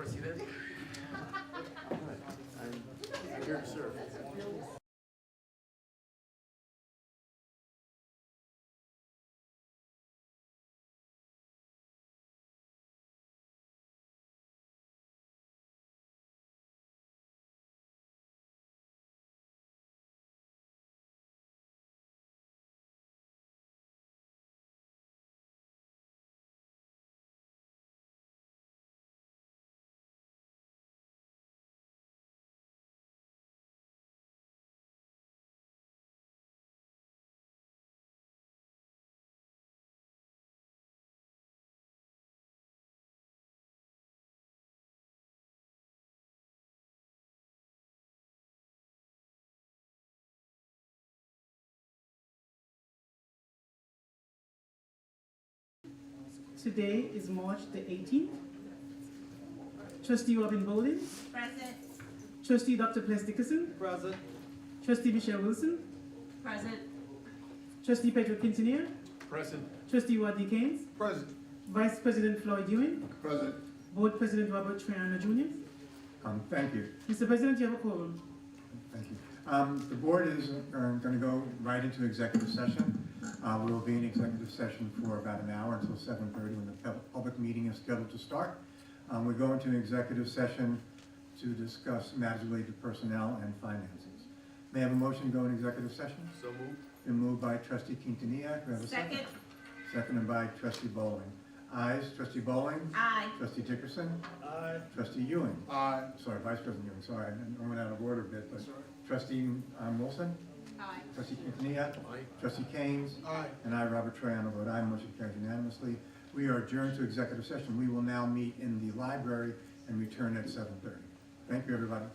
President. I'm here to serve. Today is March the 18th. Trustee Robin Bowden. Present. Trustee Dr. Ples Dickerson. Present. Trustee Michelle Wilson. Present. Trustee Pedro Quintanilla. Present. Trustee Wadley Keynes. Present. Vice President Floyd Ewing. Present. Board President Robert Triana Jr. Thank you. Mr. President, you have a quorum. Thank you. The board is going to go right into executive session. We will be in executive session for about an hour until 7:30 when the public meeting is scheduled to start. We go into an executive session to discuss matters related to personnel and finances. May I have a motion to go into executive session? So moved. Been moved by Trustee Quintanilla. Do I have a second? Second. Seconded by Trustee Bowling. Ayes. Trustee Bowling. Aye. Trustee Dickerson. Aye. Trustee Ewing. Aye. Sorry, Vice President Ewing. Sorry, I went out of order a bit. But Trustee Wilson. Aye. Trustee Quintanilla. Aye. Trustee Keynes. Aye. And I, Robert Triano, vote aye. Motion carries unanimously. We are adjourned to executive session. We will now meet in the library and return at 7:30. Thank you, everybody.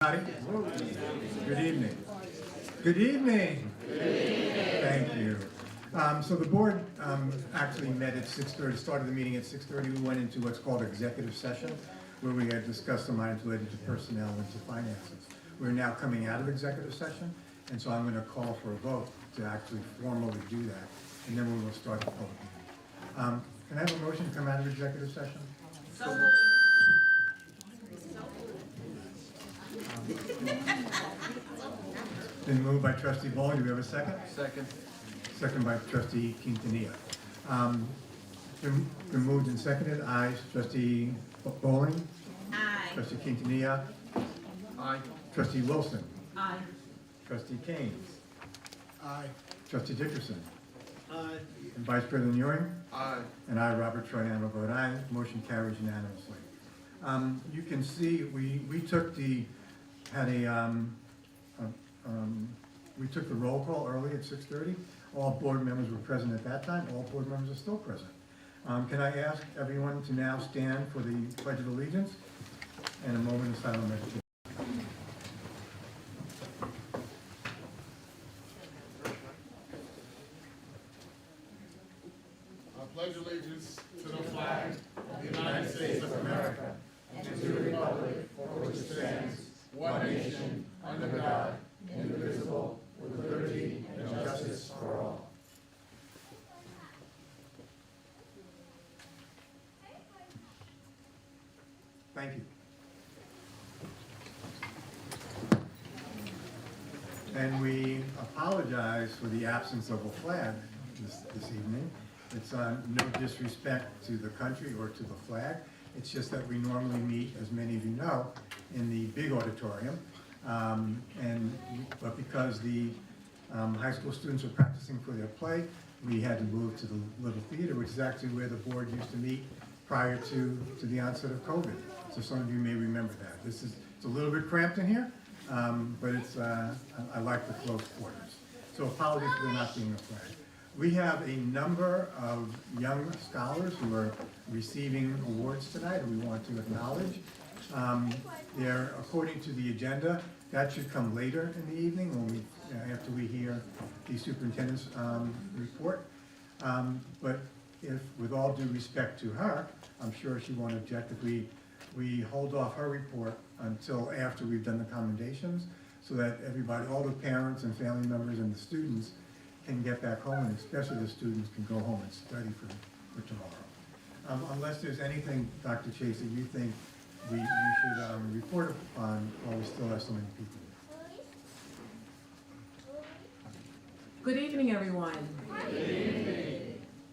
Good evening. Good evening. Thank you. So the board actually met at 6:30, started the meeting at 6:30. We went into what's called executive session, where we had discussed some items related to personnel and to finances. We're now coming out of executive session, and so I'm going to call for a vote to actually formally do that, and then we will start the public meeting. Can I have a motion to come out of executive session? Been moved by trustee Bowling. Do we have a second? Second. Second by trustee Quintanilla. Been moved and seconded. Aye. Trustee Bowling. Aye. Trustee Quintanilla. Aye. Trustee Wilson. Aye. Trustee Keynes. Aye. Trustee Dickerson. Aye. And Vice President Ewing. Aye. And I, Robert Troiano, vote aye. Motion carries unanimously. You can see, we took the roll call early at 6:30. All board members were present at that time. All board members are still present. Can I ask everyone to now stand for the Pledge of Allegiance and a moment of silent meditation? I pledge allegiance to the flag of the United States of America and to the republic for which it stands, one nation, under God, indivisible, with liberty and justice for all. Thank you. And we apologize for the absence of a flag this evening. It's no disrespect to the country or to the flag. It's just that we normally meet, as many of you know, in the big auditorium. But because the high school students are practicing for their play, we had to move to the Little Theater, which is actually where the board used to meet prior to the onset of COVID. So some of you may remember that. It's a little bit cramped in here, but I like the close quarters. So apologies for there not being a flag. We have a number of young scholars who are receiving awards tonight, and we want to acknowledge. They're, according to the agenda, that should come later in the evening when after we hear the superintendent's report. But if, with all due respect to her, I'm sure she won't object if we hold off her report until after we've done the commendations, so that everybody, all the parents and family members and the students can get back home, and especially the students can go home and study for tomorrow. Unless there's anything, Dr. Chase, that you think we should report on while we still have so many people. Good evening, everyone.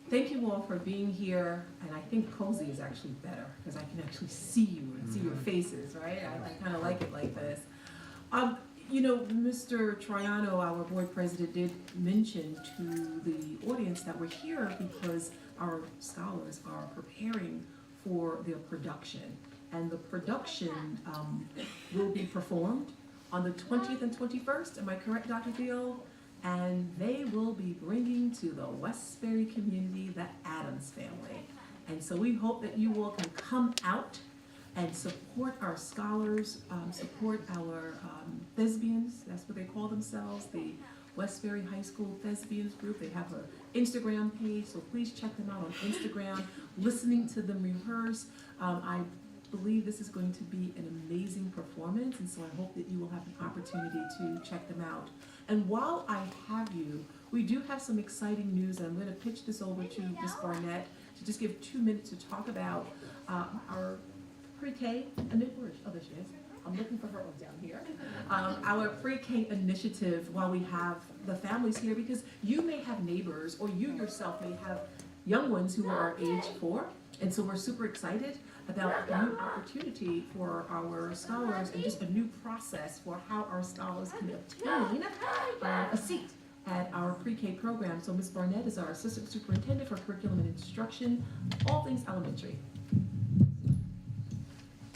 Thank you all for being here, and I think cozy is actually better because I can actually see you and see your faces, right? I kind of like it like this. You know, Mr. Troiano, our board president, did mention to the audience that we're here because our scholars are preparing for their production. And the production will be performed on the 20th and 21st. Am I correct, Dr. Theo? And they will be bringing to the Westbury community the Addams family. And so we hope that you all can come out and support our scholars, support our thespians. That's what they call themselves, the Westbury High School Thespians Group. They have an Instagram page, so please check them out on Instagram, listening to them rehearse. I believe this is going to be an amazing performance, and so I hope that you will have an opportunity to check them out. And while I have you, we do have some exciting news, and I'm going to pitch this over to Ms. Barnett to just give 2 minutes to talk about our pre-K, oh, there she is. I'm looking for her down here. Our pre-K initiative while we have the families here, because you may have neighbors or you yourself may have young ones who are age 4. And so we're super excited about a new opportunity for our scholars and just a new process for how our scholars can obtain a seat at our pre-K program. So Ms. Barnett is our Assistant Superintendent for Curriculum and Instruction, all things elementary.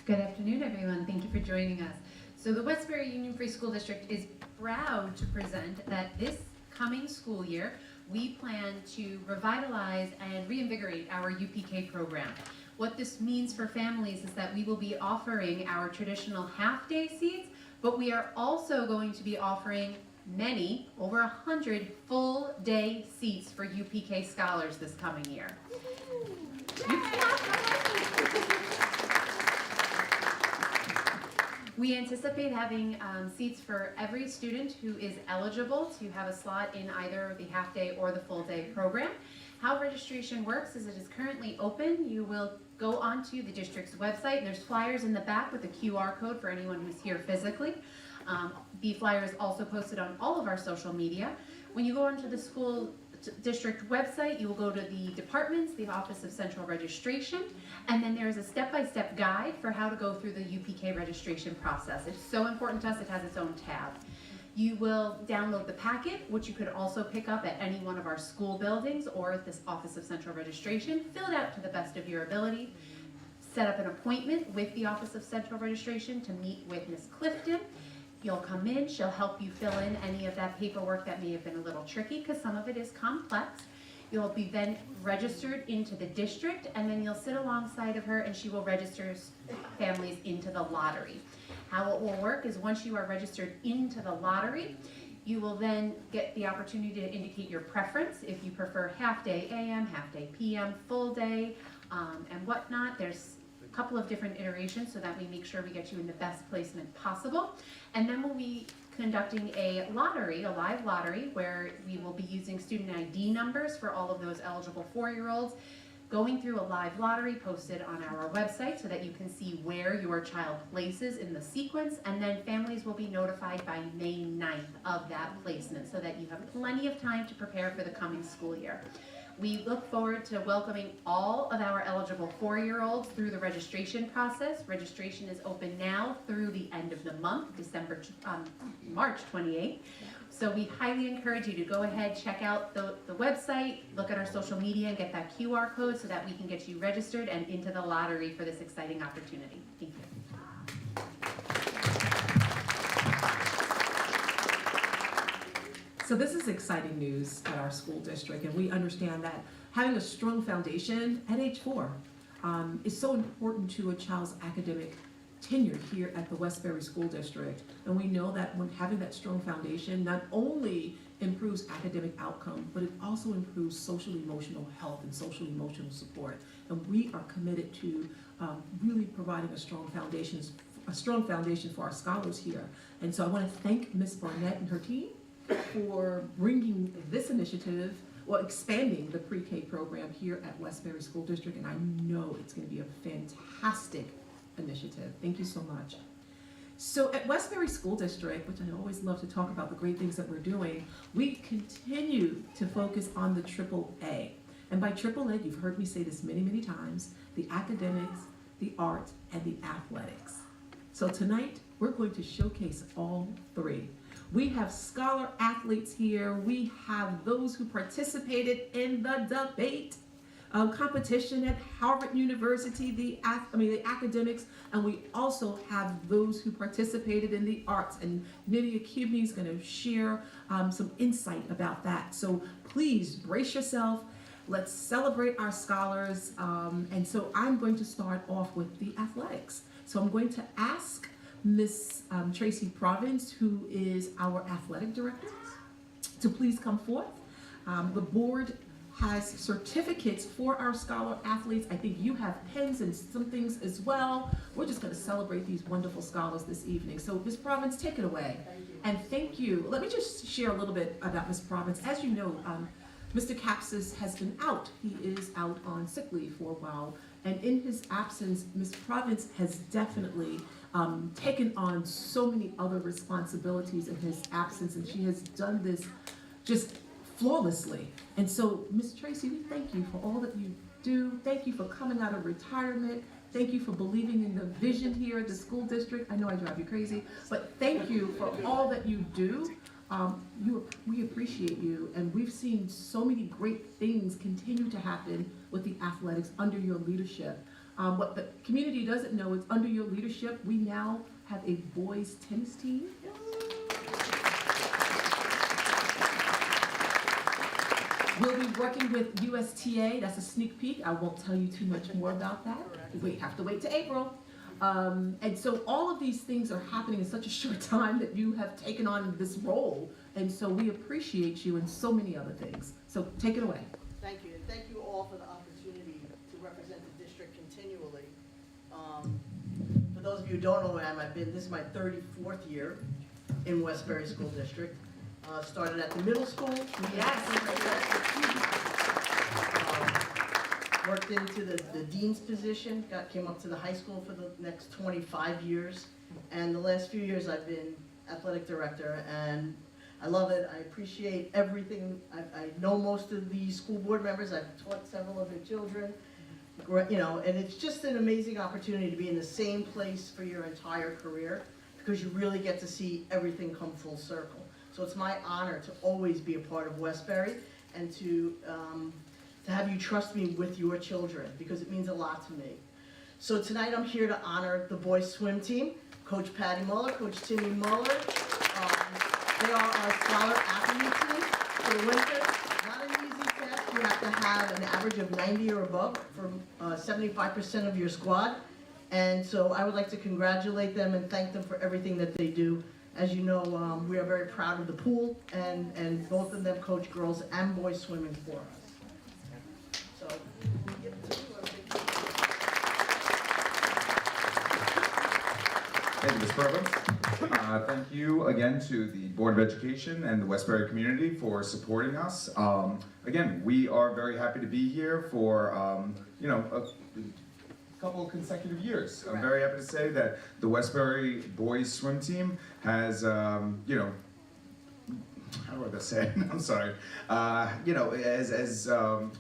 Good afternoon, everyone. Thank you for joining us. So the Westbury Union Free School District is proud to present that this coming school year, we plan to revitalize and reinvigorate our UPK program. What this means for families is that we will be offering our traditional half-day seats, But we are also going to be offering many, over 100 full-day seats for UPK scholars this coming year. We anticipate having seats for every student who is eligible to have a slot in either the half-day or the full-day program. How registration works is it is currently open. You will go onto the district's website, and there's flyers in the back with a QR code for anyone who's here physically. The flyer is also posted on all of our social media. When you go onto the school district website, you will go to the departments, the Office of Central Registration, and then there is a step-by-step guide for how to go through the UPK registration process. It's so important to us, it has its own tab. You will download the packet, which you could also pick up at any one of our school buildings or at this Office of Central Registration. Fill it out to the best of your ability. Set up an appointment with the Office of Central Registration to meet with Ms. Clifton. You'll come in, she'll help you fill in any of that paperwork that may have been a little tricky because some of it is complex. You'll be then registered into the district, and then you'll sit alongside of her and she will register families into the lottery. How it will work is once you are registered into the lottery, you will then get the opportunity to indicate your preference. If you prefer half-day AM, half-day PM, full day, and whatnot. There's a couple of different iterations so that we make sure we get you in the best placement possible. And then we'll be conducting a lottery, a live lottery, where we will be using student ID numbers for all of those eligible 4-year-olds, going through a live lottery posted on our website so that you can see where your child places in the sequence, and then families will be notified by May 9th of that placement so that you have plenty of time to prepare for the coming school year. We look forward to welcoming all of our eligible 4-year-olds through the registration process. Registration is open now through the end of the month, March 28th. So we highly encourage you to go ahead, check out the website, look at our social media, and get that QR code so that we can get you registered and into the lottery for this exciting opportunity. Thank you. So this is exciting news at our school district, and we understand that having a strong foundation at age 4 is so important to a child's academic tenure here at the Westbury School District. And we know that when having that strong foundation not only improves academic outcome, but it also improves social emotional health and social emotional support. And we are committed to really providing a strong foundation for our scholars here. And so I want to thank Ms. Barnett and her team for bringing this initiative, well, expanding the pre-K program here at Westbury School District, and I know it's going to be a fantastic initiative. Thank you so much. So at Westbury School District, which I always love to talk about the great things that we're doing, we continue to focus on the AAA. And by AAA, you've heard me say this many, many times, the academics, the arts, and the athletics. So tonight, we're going to showcase all 3. We have scholar athletes here. We have those who participated in the debate competition at Harvard University, the academics, and we also have those who participated in the arts. And Nydia Kibney is going to share some insight about that. So please brace yourself. Let's celebrate our scholars. And so I'm going to start off with the athletics. So I'm going to ask Miss Tracy Province, who is our athletic director, to please come forth. The board has certificates for our scholar athletes. I think you have pens and some things as well. We're just going to celebrate these wonderful scholars this evening. So Ms. Province, take it away. And thank you. Let me just share a little bit about Ms. Province. As you know, Mr. Capsis has been out. He is out on sick leave for a while. And in his absence, Ms. Province has definitely taken on so many other responsibilities in his absence, and she has done this just flawlessly. And so, Ms. Tracy, we thank you for all that you do. Thank you for coming out of retirement. Thank you for believing in the vision here at the school district. I know I drive you crazy, but thank you for all that you do. We appreciate you, and we've seen so many great things continue to happen with the athletics under your leadership. What the community doesn't know is under your leadership, we now have a boys tennis team. We'll be working with USTA. That's a sneak peek. I won't tell you too much more about that. We have to wait to April. And so all of these things are happening in such a short time that you have taken on this role. And so we appreciate you and so many other things. So take it away. Thank you, and thank you all for the opportunity to represent the district continually. For those of you who don't know where I am, this is my 34th year in Westbury School District. Started at the middle school. Worked into the dean's position, came up to the high school for the next 25 years. And the last few years I've been athletic director, and I love it. I appreciate everything. I know most of the school board members. I've taught several of their children. You know, and it's just an amazing opportunity to be in the same place for your entire career, because you really get to see everything come full circle. So it's my honor to always be a part of Westbury, and to have you trust me with your children, because it means a lot to me. So tonight I'm here to honor the boys swim team, Coach Patty Muller, Coach Timmy Muller. They are our scholar athlete team for the winter. Not an easy task. You have to have an average of 90 or above for 75% of your squad. And so I would like to congratulate them and thank them for everything that they do. As you know, we are very proud of the pool, and both of them coach girls and boys swimming for us. So, we give it to you. Thank you, Ms. Provost. Thank you again to the Board of Education and the Westbury community for supporting us. Again, we are very happy to be here for, you know, a couple of consecutive years. I'm very happy to say that the Westbury boys swim team has, you know, how do I best say it? I'm sorry. You know, has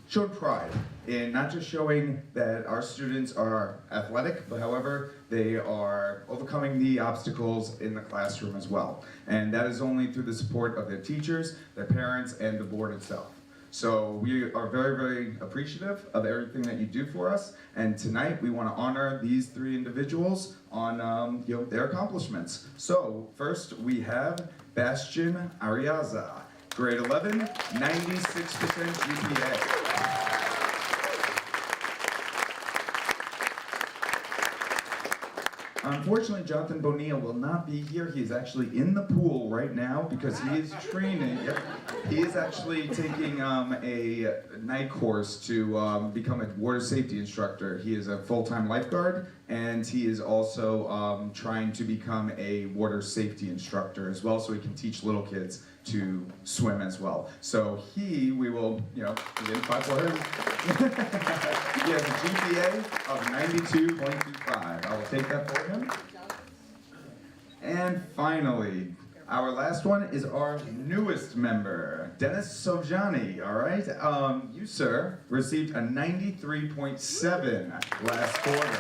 shown pride in not just showing that our students are athletic, but however, they are overcoming the obstacles in the classroom as well. And that is only through the support of their teachers, their parents, and the board itself. So we are very, very appreciative of everything that you do for us. And tonight we want to honor these three individuals on you know, their accomplishments. So first we have Bastian Ariaza, grade 11, 96% GPA. Unfortunately, Jonathan Bonilla will not be here. He is actually in the pool right now because he is training. Yep. He is actually taking a night course to become a water safety instructor. He is a full-time lifeguard, and he is also trying to become a water safety instructor as well, so he can teach little kids to swim as well. So we will, you know, again, clap for him. He has a GPA of 92.25. I will take that for him. And finally, our last one is our newest member, Dennis Sojani, all right? You, sir, received a 93.7 last quarter.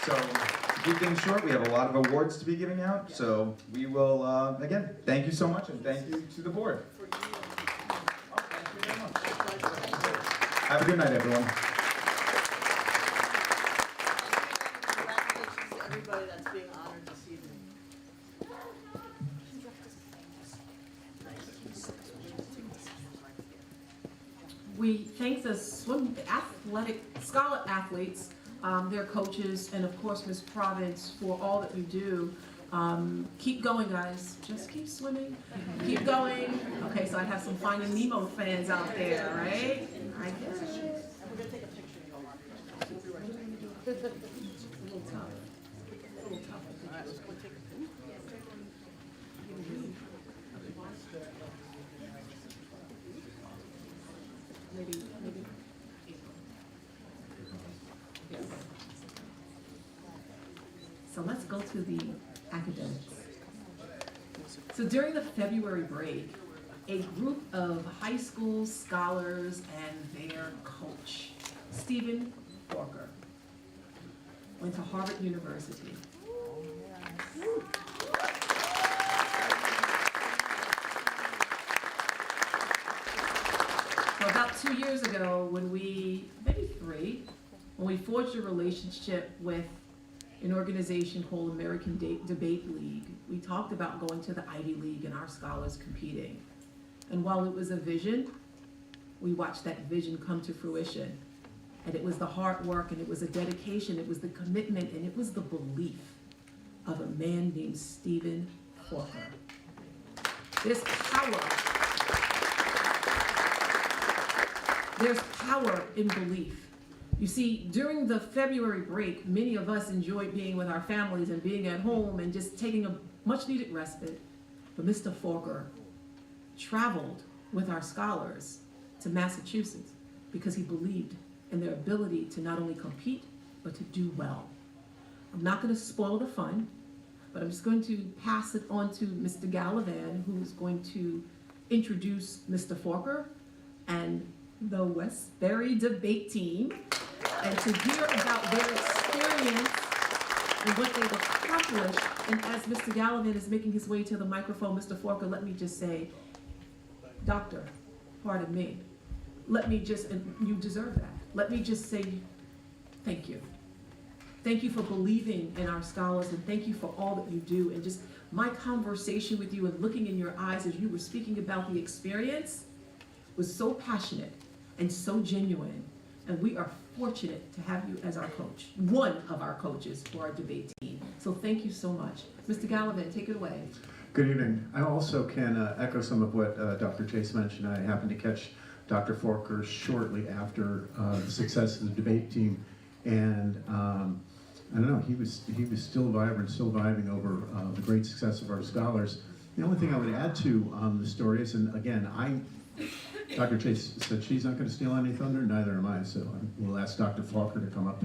So, to keep things short, we have a lot of awards to be giving out, so we will, again, thank you so much, and thank you to the board. Have a good night, everyone. Congratulations to everybody that's being honored this evening. We thank the scholar athletes, their coaches, and of course Ms. Province for all that you do. Keep going, guys. Just keep swimming. Keep going. Okay, so I have some Finding Nemo fans out there, right? I guess. And we're gonna take a picture of you all. We'll be right back. It's a little tough. A little tough. All right, let's go take a picture. Maybe. Yes. So let's go to the academics. So during the February break, a group of high school scholars and their coach, Stephen Walker, went to Harvard University. So about 2 years ago, maybe three, when we forged a relationship with an organization called American Debate League, we talked about going to the Ivy League and our scholars competing. And while it was a vision, we watched that vision come to fruition. And it was the hard work, and it was the dedication, it was the commitment, and it was the belief of a man named Stephen Forker. There's power in belief. You see, during the February break, many of us enjoyed being with our families and being at home and just taking a much needed respite. But Mr. Forker traveled with our scholars to Massachusetts because he believed in their ability to not only compete, but to do well. I'm not going to spoil the fun, but I'm just going to pass it on to Mr. Gallivan, who's going to introduce Mr. Forker and the Westbury debate team, and to hear about their experience and what they've accomplished. And as Mr. Gallivan is making his way to the microphone, Mr. Forker, let me just say, Doctor, pardon me, let me just, and you deserve that, let me just say thank you. Thank you for believing in our scholars, and thank you for all that you do. And just my conversation with you and looking in your eyes as you were speaking about the experience was so passionate and so genuine. And we are fortunate to have you as our coach, one of our coaches for our debate team. So thank you so much. Mr. Gallivan, take it away. Good evening. I also can echo some of what Dr. Chase mentioned. I happened to catch Dr. Forker shortly after the success of the debate team, and I don't know, he was still vibrant, still vibing over the great success of our scholars. The only thing I would add to the story is, and again, Dr. Chase said she's not going to steal any thunder, neither am I, so we'll ask Dr. Forker to come up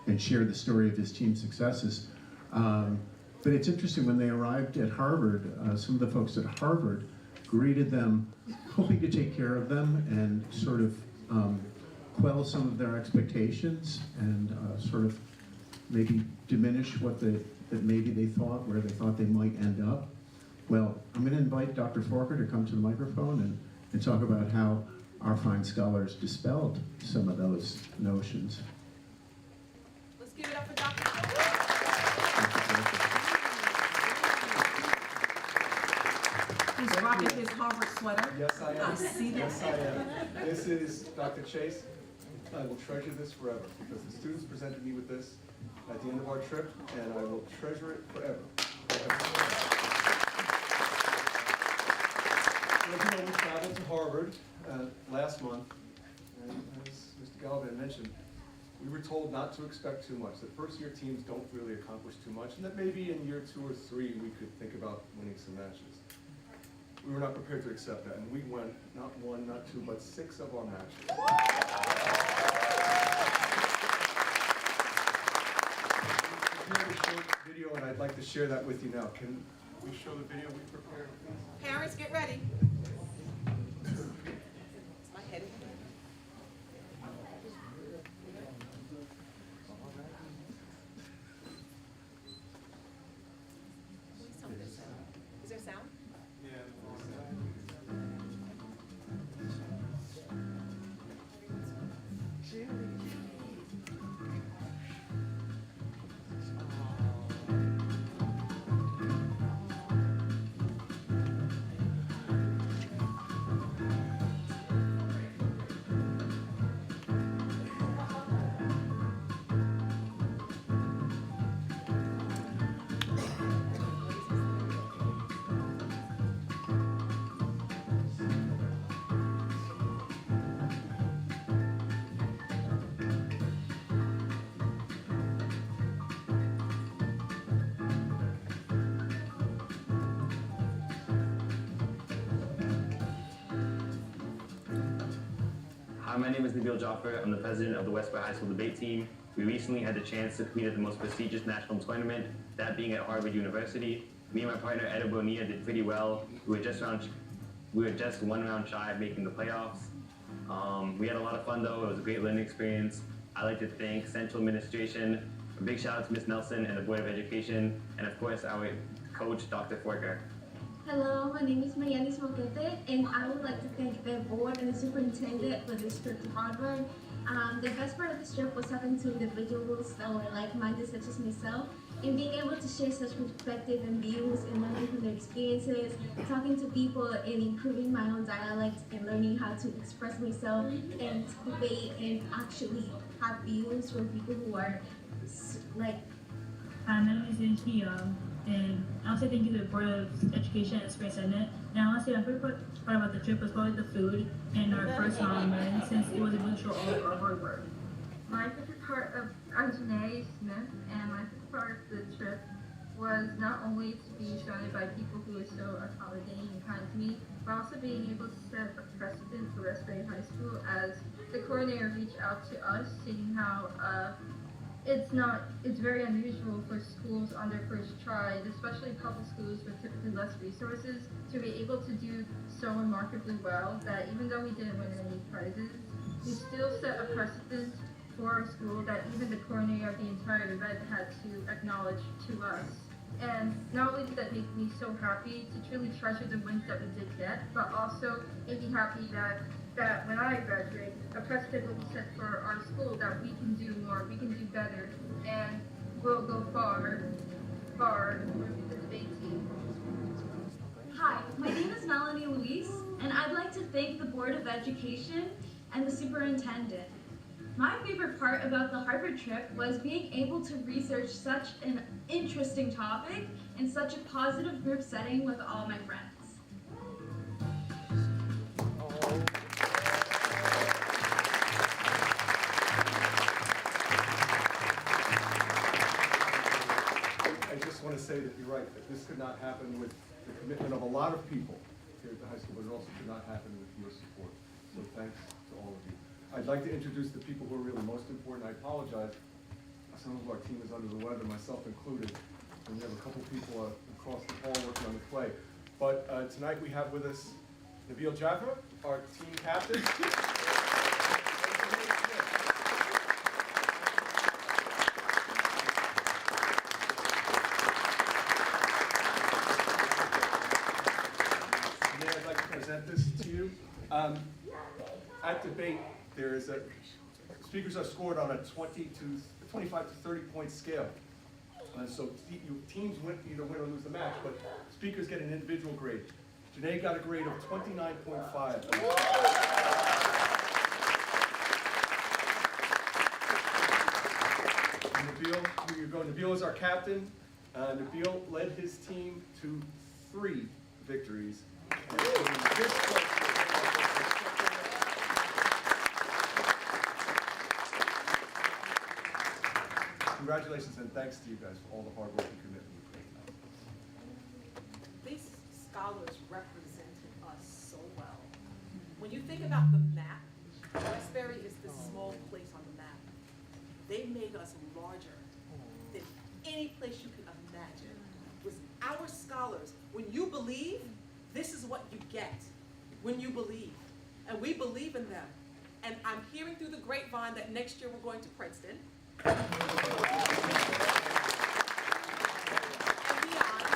and share the story of his team's successes. But it's interesting, when they arrived at Harvard, some of the folks at Harvard greeted them, hoping to take care of them and sort of quell some of their expectations and sort of maybe diminish what that maybe they thought, where they thought they might end up. Well, I'm going to invite Dr. Forker to come to the microphone and talk about how our fine scholars dispelled some of those notions. Let's give it up for Dr. Forker. He's rocking his Harvard sweater. Yes, I am. I see that. Yes, I am. This is Dr. Chase. I will treasure this forever because the students presented me with this at the end of our trip, and I will treasure it forever. As you know, we traveled to Harvard last month, and as Mr. Gallivan mentioned, we were told not to expect too much, that first-year teams don't really accomplish too much, and that maybe in year 2 or 3 we could think about winning some matches. We were not prepared to accept that, and we won not 1, not 2, but 6 of our matches. We have a short video, and I'd like to share that with you now. Can we show the video we prepared, please? Parents, get ready. Is there sound? Hi, my name is Nabil Jaffer. I'm the president of the Westbury High School debate team. We recently had the chance to compete at the most prestigious national tournament, that being at Harvard University. Me and my partner, Ed Bonilla, did pretty well. We were just 1 round shy of making the playoffs. We had a lot of fun though. It was a great learning experience. I'd like to thank Central Administration. A big shout out to Ms. Nelson and the Board of Education, and of course our coach, Dr. Forker. Hello, my name is Mayanis Moquete, and I would like to thank the board and the superintendent for this trip to Harvard. The best part of this trip was talking to individuals that were like-minded, such as myself, and being able to share such perspective and views and learning from their experiences, talking to people and improving my own dialect and learning how to express myself and debate and actually have views from people who are like. Hi, my name is Inchi, and I also thank you to the Board of Education and Space Senate. And I want to say my favorite part about the trip was probably the food and our first ramen, since it was able to show all of our hard work. My favorite part of Janae Smith, and my favorite part of the trip was not only to be surrounded by people who are so accommodating and kind to me, but also being able to set a precedent for Westbury High School as the coordinator reached out to us, seeing how it's very unusual for schools on their first try, especially public schools with typically less resources, to be able to do so remarkably well that even though we didn't win any prizes, we still set a precedent for our school that even the coordinator of the entire event had to acknowledge to us. And not only did that make me so happy to truly treasure the wins that we did get, but also made me happy that when I graduate, a precedent will be set for our school that we can do more, we can do better, and we'll go far with the debate team. Hi, my name is Melanie Luis, and I'd like to thank the Board of Education and the superintendent. My favorite part about the Harvard trip was being able to research such an interesting topic in such a positive group setting with all my friends. I just want to say that you're right, that this could not happen with the commitment of a lot of people here at the high school, but it also could not happen with your support. So thanks to all of you. I'd like to introduce the people who are really most important. I apologize. Some of our team is under the weather, myself included, and we have a couple people across the hall working on the play. But tonight we have with us Nabil Jaffa, our team captain. I'd like to present this to you. At debate, there is speakers are scored on a 25 to 30 point scale. So teams either win or lose the match, but speakers get an individual grade. Janae got a grade of 29.5. Nabil is our captain. Nabil led his team to 3 victories. Congratulations and thanks to you guys for all the hard work and commitment you put in. These scholars represented us so well. When you think about the map, Westbury is this small place on the map. They made us larger than any place you could imagine. It was our scholars. When you believe, this is what you get. When you believe. And we believe in them. And I'm hearing through the grapevine that next year we're going to Princeton. And beyond.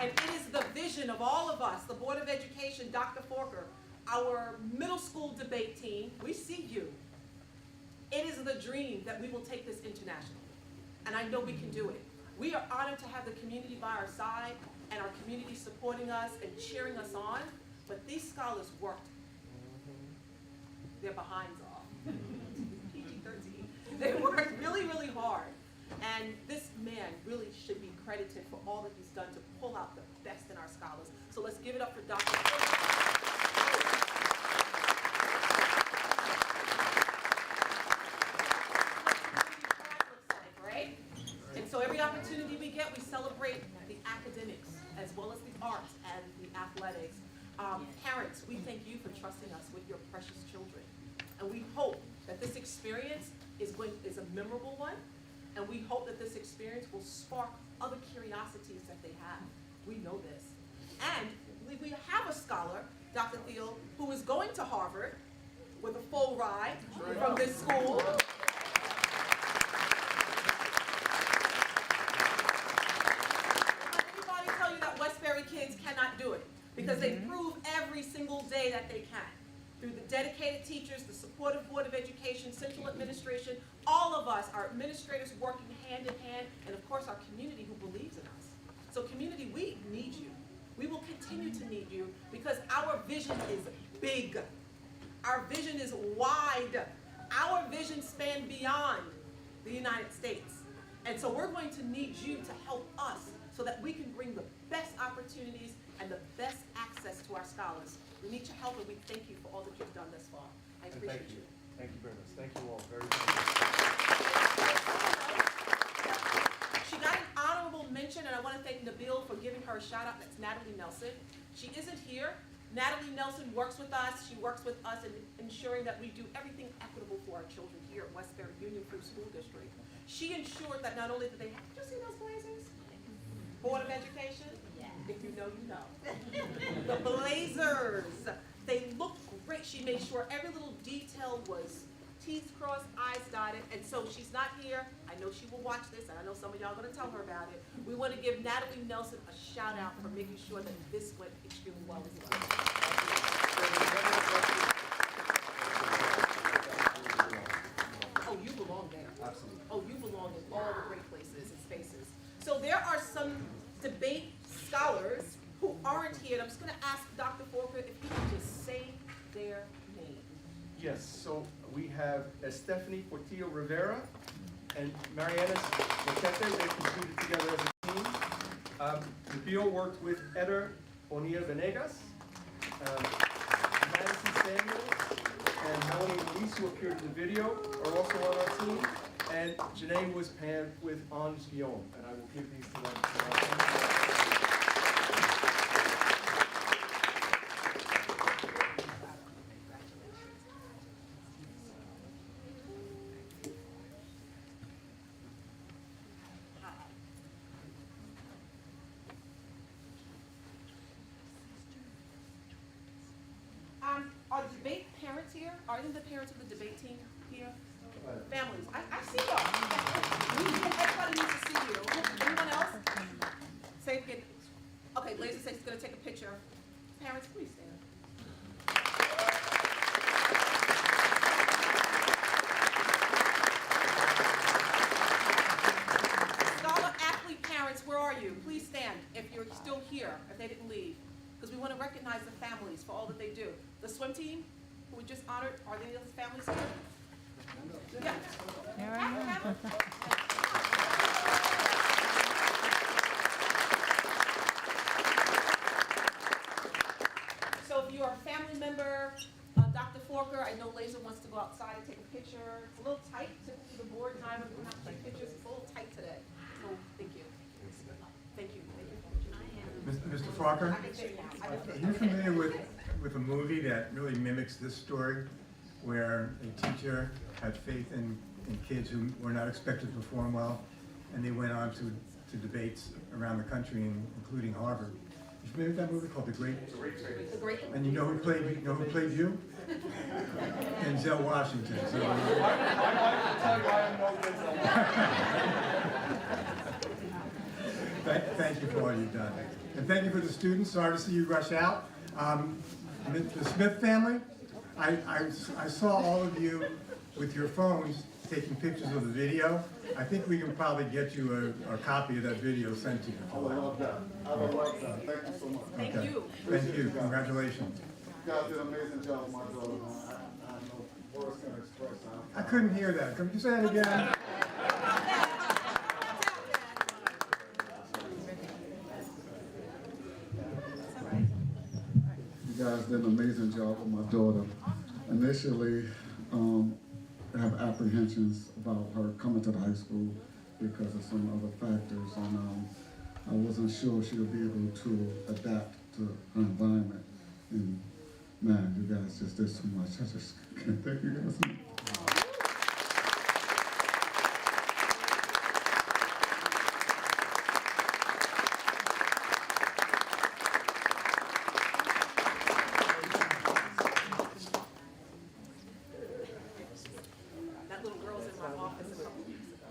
And it is the vision of all of us, the Board of Education, Dr. Forker, our middle school debate team, we see you. It is the dream that we will take this international. And I know we can do it. We are honored to have the community by our side and our community supporting us and cheering us on, but these scholars worked their behinds off. PG-13. They worked really, really hard. And this man really should be credited for all that he's done to pull out the best in our scholars. So let's give it up for Dr. Right? And so every opportunity we get, we celebrate the academics as well as the arts and the athletics. Parents, we thank you for trusting us with your precious children. And we hope that this experience is a memorable one. And we hope that this experience will spark other curiosities that they have. We know this. And we have a scholar, Dr. Thiel, who is going to Harvard with a full ride from this school. Everybody tell you that Westbury kids cannot do it, because they prove every single day that they can. through the dedicated teachers, the supportive Board of Education, central administration, all of us, our administrators working hand in hand, and of course our community who believes in us. So community, we need you. We will continue to need you because our vision is big. Our vision is wide. Our vision spans beyond the United States. And so we're going to need you to help us so that we can bring the best opportunities and the best access to our scholars. We need your help and we thank you for all that you've done thus far. I And appreciate you. Thank you very much. Thank you all very much. She got an honorable mention, and I want to thank Nabil for giving her a shout out. That's Natalie Nelson. She isn't here. Natalie Nelson works with us. She works with us in ensuring that we do everything equitable for our children here at Westbury Union Free School District. She ensured that not only did they have, did you see those blazers? Board of Education? If you know, you know. The blazers, they look great. She made sure every little detail was T's crossed, I's dotted, and so she's not here. I know she will watch this, and I know some of y'all are gonna tell her about it. We wanna give Natalie Nelson a shout out for making sure that this went extremely well as well. Oh, you belong there. Absolutely. Oh, you belong in all the great places and spaces. So there are some debate scholars who aren't here, and I'm just gonna ask Dr. Forker if you could just say their name. Yes, so we have Stephanie Portillo Rivera and Mariana Moquete. They competed together as a team. Nabil worked with Eder Bonilla Venegas, Madison Samuels, and Melanie Luis, who appeared in the video, are also on our team. And Janae was paired with Ange Guillaume, and I will give these to them. Are debate parents here? Are any of the parents of the debate team here? Families, I see y'all. Everybody needs to see you. Anyone else? Say it again. Okay, Laser says he's gonna take a picture. Parents, please stand. Scholar athlete parents, where are you? Please stand if you're still here, if they didn't leave. Because we want to recognize the families for all that they do. The swim team, who we just honored, are there those families here? Yeah. So if you're a family member, Dr. Forker, I know Laser wants to go outside and take a picture. It's a little tight, typically the board and I would have to take pictures. It's a little tight today. So thank you. Thank you. Mr. Farker, are you familiar with a movie that really mimics this story, where a teacher had faith in kids who were not expected to perform well, and they went on to debates around the country, including Harvard? You familiar with that movie called The Great? And you know who played you? Denzel Washington. So, thank you for all you've done. And thank you for the students. Sorry to see you rush out. The Smith family, I saw all of you with your phones taking pictures of the video. I think we can probably get you a copy of that video sent to you. I would love that. I would love that. Thank you so much. Thank you. Thank you. Congratulations. You guys did an amazing job with my daughter. I have no words can express how. I couldn't hear that. Could you say that again? You guys did an amazing job with my daughter. Initially, I have apprehensions about her coming to the high school because of some other factors, and I wasn't sure she would be able to adapt to her environment. And man, you guys just did so much. I just can't thank you guys enough. That little girl was in my office a couple weeks ago.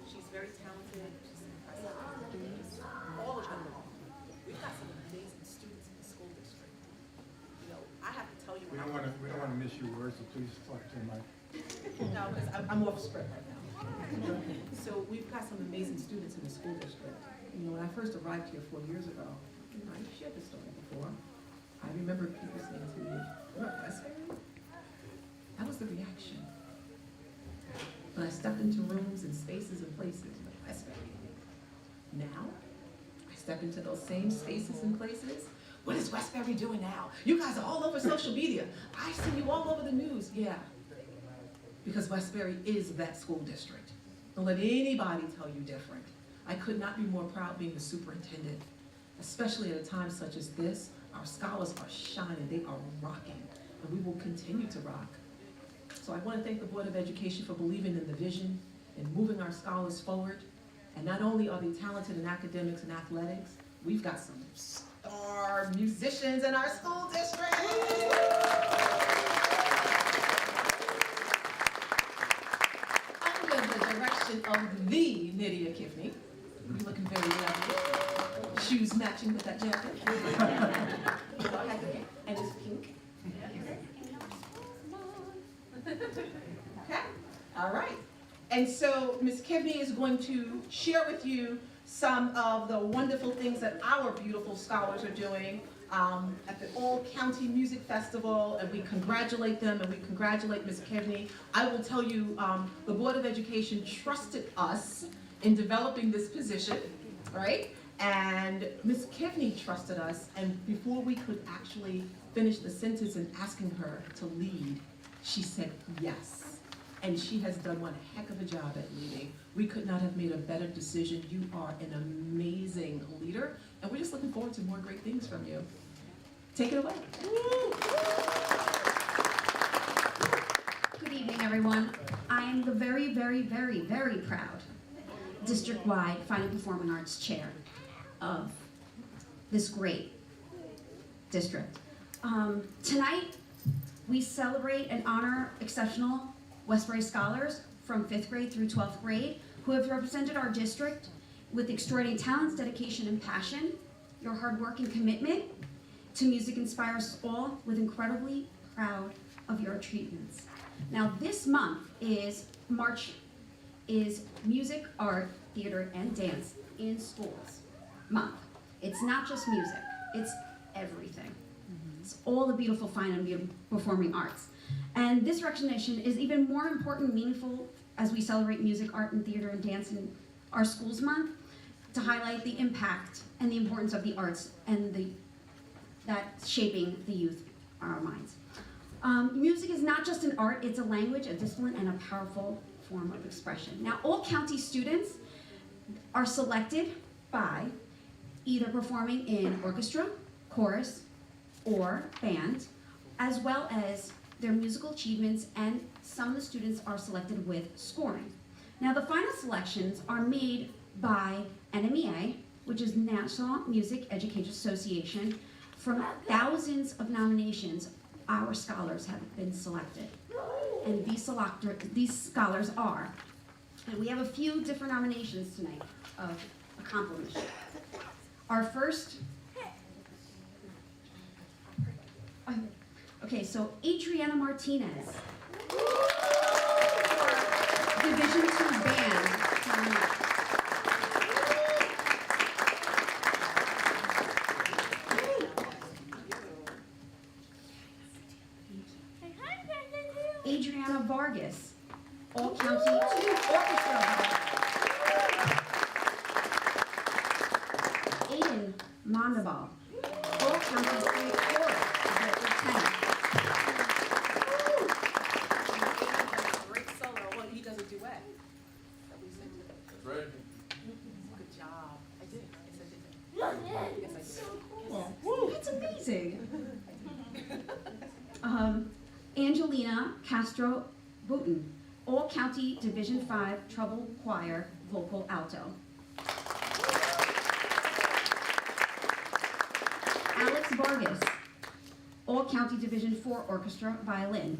She's very talented. She's impressive. All of them are. We've got some amazing students going to miss your words, so please talk to the mic. No, because I'm off script right now. So we've got some amazing students in the school district. You know, when I first arrived here 4 years ago, I've shared this story before. I remember people saying to me, "You're at Westbury?" That was the reaction. When I stepped into rooms and spaces and places like Westbury. Now, I step into those same spaces and places. What is Westbury doing now? You guys are all over social media. I see you all over the news. Yeah. Because Westbury is that school district. Don't let anybody tell you different. I could not be more proud being the superintendent, especially at a time such as this. Our scholars are shining, they are rocking, and we will continue to rock. So I want to thank the Board of Education for believing in the vision and moving our scholars forward. And not only are they talented in academics and athletics, we've got some star musicians in our school district. Under the direction of the Nydia Kifney. You're looking very lovely. Shoes matching with that jacket. And it's pink. Okay, all right. And so Ms. Kivney is going to share with you some of the wonderful things that our beautiful scholars are doing at the All-County Music Festival, and we congratulate them and we congratulate Ms. Kivney. I will tell you, the Board of Education trusted us in developing this position, right? And Ms. Kivney trusted us, and before we could actually finish the sentence in asking her to lead, she said yes. And she has done one heck of a job at leading. We could not have made a better decision. You are an amazing leader, and we're just looking forward to more great things from you. Take it away. Good evening, everyone. I am the very, very, very, very proud district-wide Fine and Performing Arts Chair of this great district. Tonight, we celebrate and honor exceptional Westbury scholars from 5th grade through 12th grade who have represented our district with extraordinary talents, dedication, and passion. Your hard work and commitment to music inspires us all with incredibly proud of your achievements. Now, this month is Music, Art, Theater, and Dance in Schools month. It's not just music, it's everything. It's all the beautiful, fine, and beautiful performing arts. And this recognition is even more important and meaningful as we celebrate music, art, and theater and dance in our schools month to highlight the impact and the importance of the arts and that's shaping the youth, our minds. Music is not just an art, it's a language, a discipline, and a powerful form of expression. Now, all county students are selected by either performing in orchestra, chorus, or band, as well as their musical achievements, and some of the students are selected with scoring. Now, the final selections are made by NMEA, which is National Music Education Association. From thousands of nominations, our scholars have been selected. And these scholars are, and we have a few different nominations tonight of accomplishment. Our first, okay, so Adriana Martinez, Division II band. Adriana Vargas, All County 2 Orchestra. Aiden Mandabal, All County 3 Chorus, Lieutenant. Great solo. Well, he does a duet. That we sent to him. That's right. Good job. I did. Yes, I did. Yes, I did. So cool. That's amazing. Angelina Castro Booten, All County Division 5 Treble Choir, Vocal Alto. Alex Vargas, All County Division 4 Orchestra, Violin.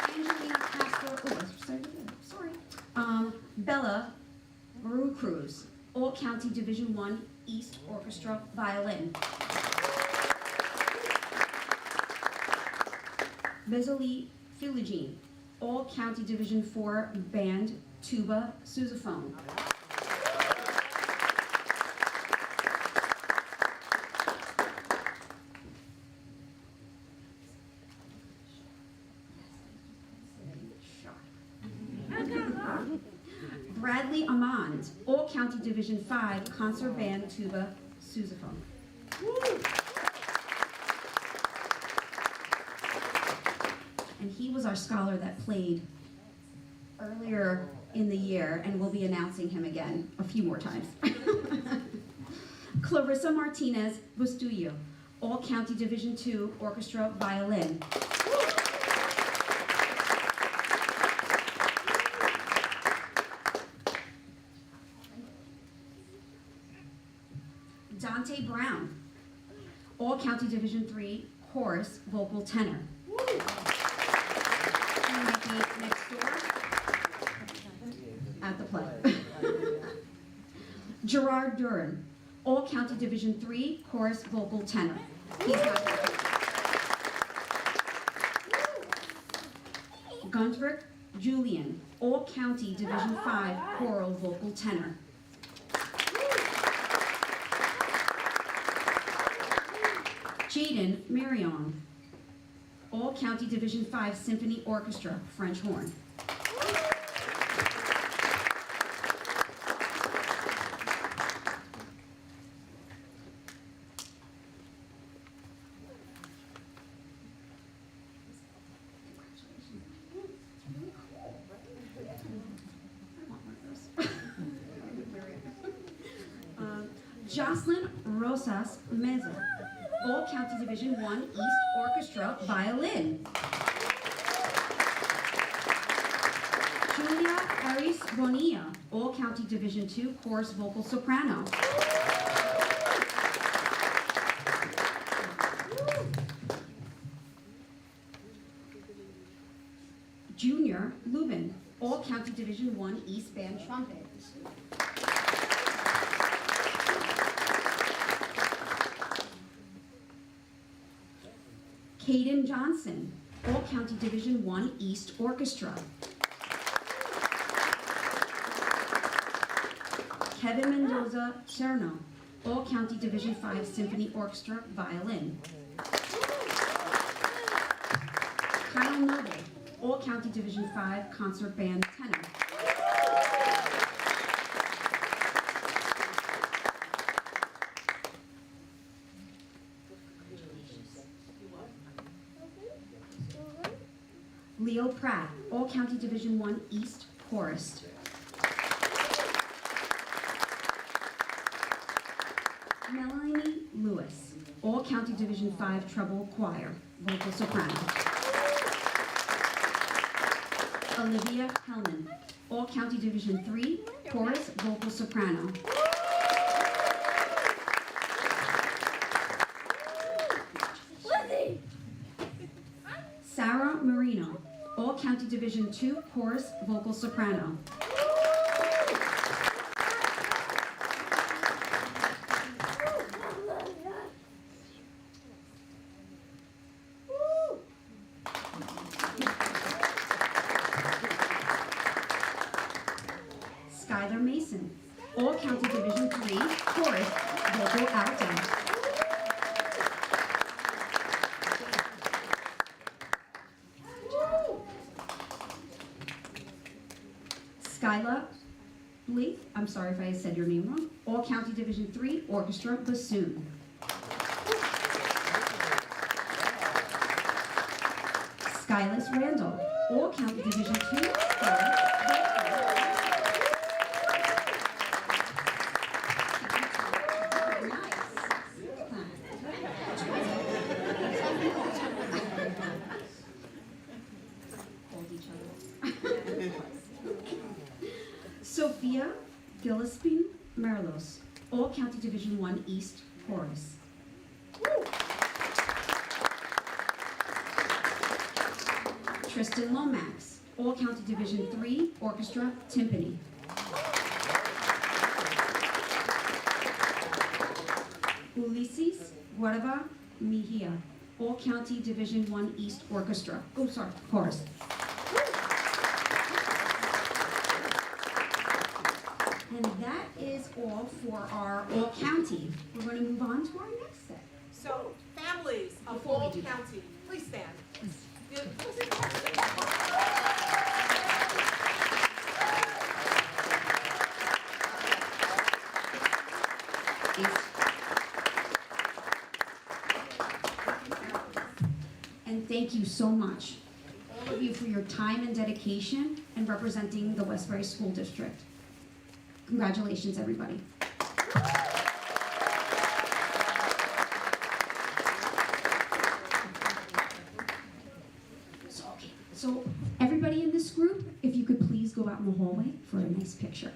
Angelina Castro, Bella Maru Cruz, All County Division 1 East Orchestra, Violin. Bezali Philogene, All County Division 4 Band, Tuba, Sousaphone. Bradley Amand, All County Division 5 Concert Band, Tuba, Sousaphone. And he was our scholar that played earlier in the year, and we'll be announcing him again a few more times. Clarissa Martinez Bustillo, All County Division 2 Orchestra Violin. Dante Brown, All County Division 3 Chorus Vocal Tenor. He might be next door at the play. Gerard Duran, All County Division 3 Chorus Vocal Tenor. He's not here. Gunther Julian, All County Division 5 Choral Vocal Tenor. Jaden Marion, All County Division 5 Symphony Orchestra, French horn. Jocelyn Rosas Meza, All County Division 1 East Orchestra Violin. Julia Aris Bonilla, All County Division 2 Chorus Vocal Soprano. Junior Lubin, All County Division 1 East Band Trumpet. Caden Johnson, All County Division 1 East Orchestra. Kevin Mendoza Cerno, All County Division 5 Symphony Orchestra, violin. Kyle Noble, All County Division 5 Concert Band, tenor. Leo Pratt, All County Division 1 East Chorus. Melanie Lewis, All County Division 5 Treble Choir, vocal soprano. Olivia Hellman, All County Division 3 Chorus, vocal soprano. Sarah Marino, All County Division 2 Chorus, vocal soprano. Skylar Mason, All County Division 3 Chorus, vocal alto. Skyla Bleeth, I'm sorry if I said your name wrong, All County Division 3 Orchestra bassoon. Skylis Randall, All County Division 2 Chorus. Sophia Gillespie Merlos, All County Division 1 East Chorus. Tristan Lomax, All County Division 3 Orchestra Timpani. Ulises Guaraba Mejia, All-County Division I East Orchestra. Oh, sorry, chorus. And that is all for our All-County. We're going to move on to our next set. So, families of Before we All do that. County, please stand. And thank you so much, all of you, for your time and dedication and representing the Westbury School District. Congratulations, everybody. So everybody in this group, if you could please go out in the hallway for a nice picture.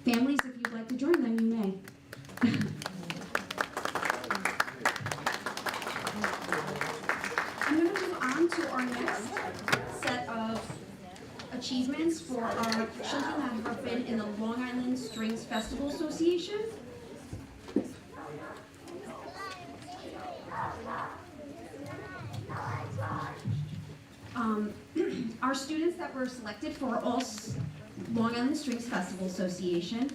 Families, if you'd like to join them, you may. I'm going to move on to our next set of achievements for our children that have been in the Long Island Strings Festival Association. Our students that were selected for Long Island Strings Festival Association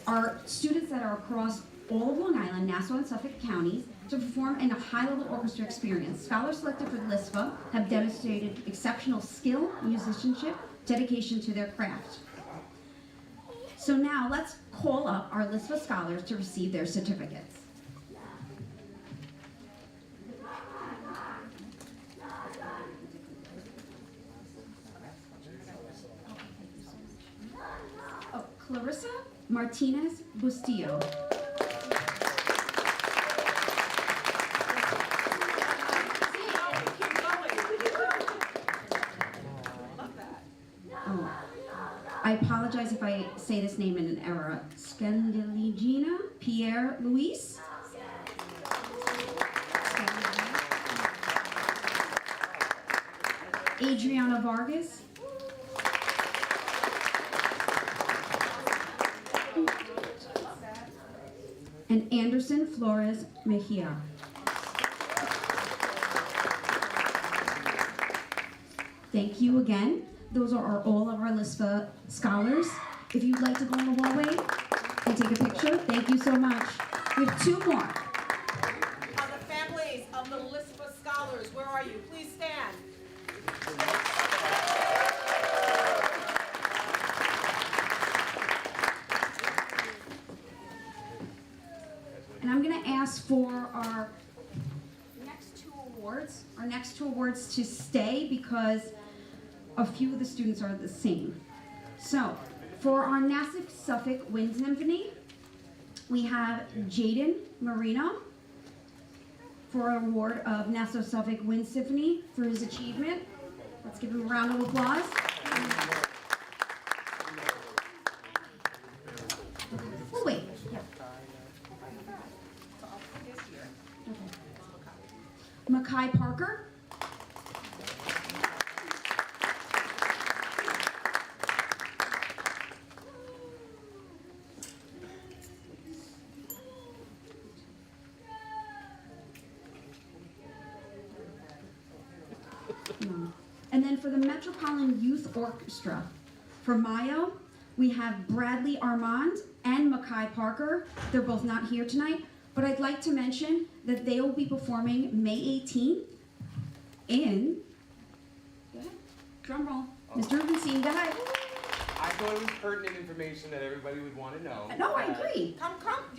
are students that are across all of Long Island, Nassau and Suffolk counties to perform in a high-level orchestra experience. Scholars selected for LISFA have demonstrated exceptional skill, musicianship, dedication to their craft. So now let's call up our LISFA scholars to receive their certificates. Clarissa Martinez Bustillo. Oh, I apologize if I say this name in an error. Scandaligina Pierre Luis. Adriana Vargas. And Anderson Flores Mejia. Thank you again. Those are all of our LISFA scholars. If you'd like to go in the hallway and take a picture, thank you so much. We have two more. The families of the LISFA scholars, where are you? Please stand. And I'm going to ask for our next two awards to stay because a few of the students are the same. So, for our Nassau Suffolk Wind Symphony, we have Jaden Marino for an award of Nassau Suffolk Wind Symphony for his achievement. Let's give him a round of applause. Oh, wait. Yeah. Mackay Parker. No. And then for the Metropolitan Youth Orchestra, for Mayo, we have Bradley Armand and Mackay Parker. They're both not here tonight, but I'd like to mention that they will be performing May 18th in, go ahead, drum roll, Mr. Rubenstein, go ahead. I thought it was pertinent information that everybody would want to know. No, I agree. Come,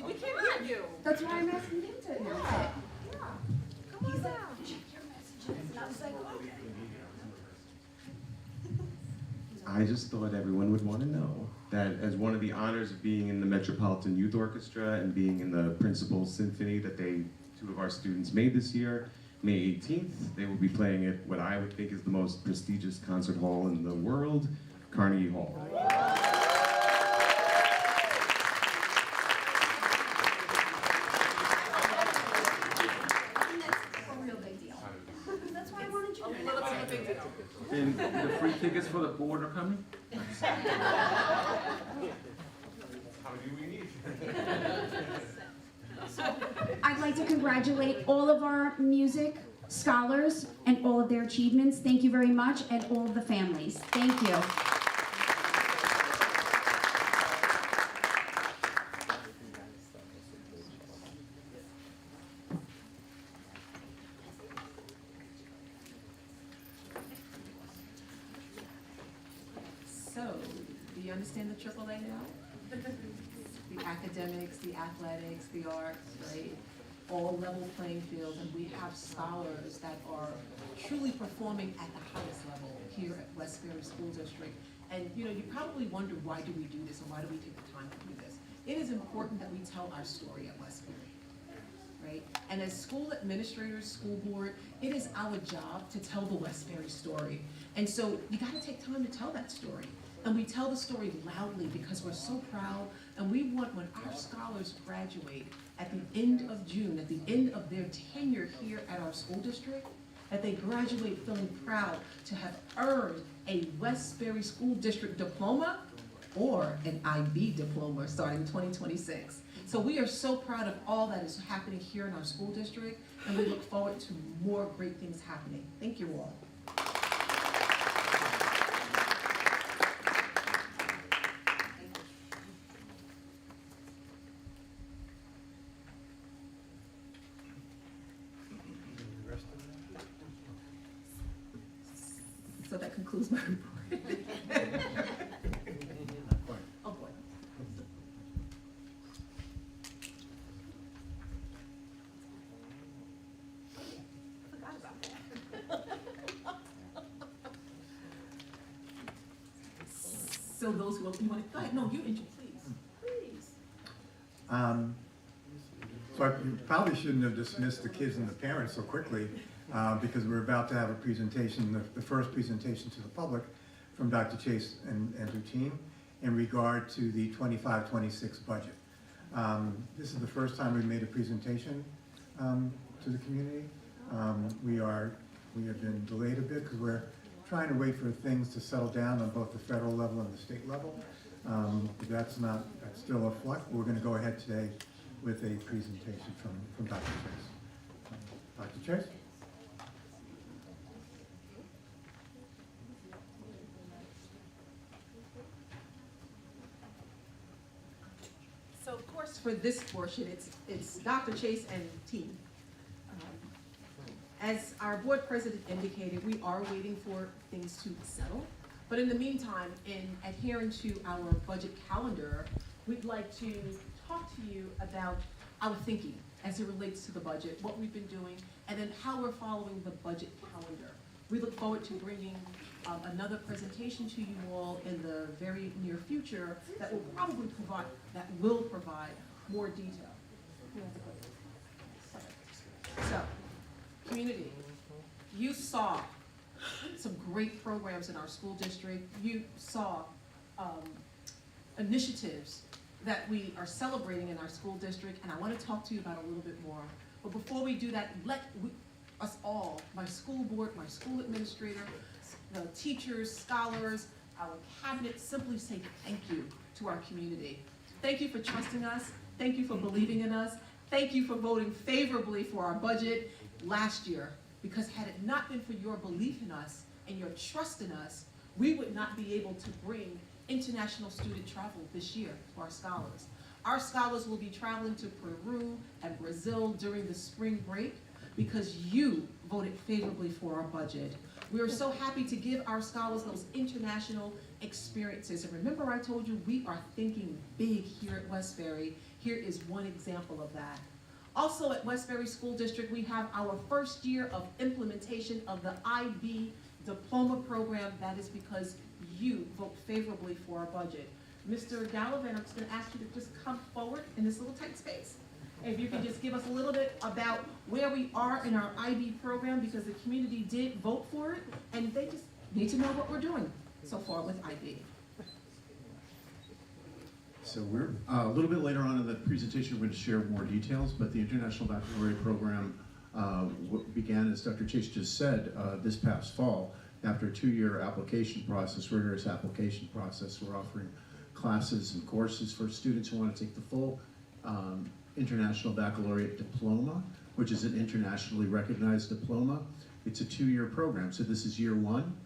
we can't hear you. That's why I'm asking him to announce it. Come on down. Check your messages, and I was like, okay. I just thought everyone would want to know that as one of the honors of being in the Metropolitan Youth Orchestra and being in the Principal Symphony that two of our students made this year, May 18th, they will be playing at what I would think is the most prestigious concert hall in the world, Carnegie Hall. And the free tickets for the board are coming? How do we need? I'd like like to congratulate all of our music scholars and all of their achievements. Thank you very much, and all of the families. Thank you. So, do you understand the AAA now? The academics, the athletics, the arts, right? All level playing fields, and we have scholars that are truly performing at the highest level here at Westbury School District. And you know, you probably wonder, why do we do this, and why do we take the time to do this? It is important that we tell our story at Westbury, right? And as school administrators, school board, it is our job to tell the Westbury story. And so you gotta take time to tell that story. And we tell the story loudly because we're so proud, and we want, when our scholars graduate at the end of June, at the end of their tenure here at our school district, that they graduate feeling proud to have earned a Westbury School District diploma or an IB diploma starting in 2026. So we are so proud of all that is happening here in our school district, and we look forward to more great things happening. Thank you all. So that concludes my report. Oh, boy. Forgot about that. So those who, you want to, go ahead, no, you intro, please. So I probably shouldn't have dismissed the kids and the parents so quickly, because we're about to have a presentation, the first presentation to the public from Dr. Chase and her team in regard to the 25-26 budget. This is the first time we've made a presentation to the community. We have been delayed a bit because we're trying to wait for things to settle down on both the federal level and the state level. That's still a flux. We're going to go ahead today with a presentation from Dr. Chase. Dr. Chase? So of course, for this portion, it's Dr. Chase and team. As our board president indicated, we are waiting for things to settle. But in the meantime, in adhering to our budget calendar, we'd like to talk to you about our thinking as it relates to the budget, what we've been doing, and then how we're following the budget calendar. We look forward to bringing another presentation to you all in the very near future that will provide more detail. So, community, you saw some great programs in our school district. You saw initiatives that we are celebrating in our school district, and I want to talk to you about a little bit more. But before we do that, us all, my school board, my school administrator, the teachers, scholars, our cabinet, simply say thank you to our community. Thank you for trusting us. Thank you for believing in us. Thank you for voting favorably for our budget last year, because had it not been for your belief in us and your trust in us, we would not be able to bring international student travel this year to our scholars. Our scholars will be traveling to Peru and Brazil during the spring break because you voted favorably for our budget. We are so happy to give our scholars those international experiences. And remember, I told you we are thinking big here at Westbury. Here is one example of that. Also at Westbury School District, we have our first year of implementation of the IB diploma program. That is because you vote favorably for our budget. Mr. Gallivan, I'm just going to ask you to just come forward in this little tight space. If you could just give us a little bit about where we are in our IB program, because the community did vote for it, and they just need to know what we're doing so far with IB. So we're a little bit later on in the presentation, we're going to share more details, but the International Baccalaureate Program began, as Dr. Chase just said, this past fall. After a 2-year application process, rigorous application process, we're offering classes and courses for students who want to take the full International Baccalaureate Diploma, which is an internationally recognized diploma. It's a 2-year program, so this is year 1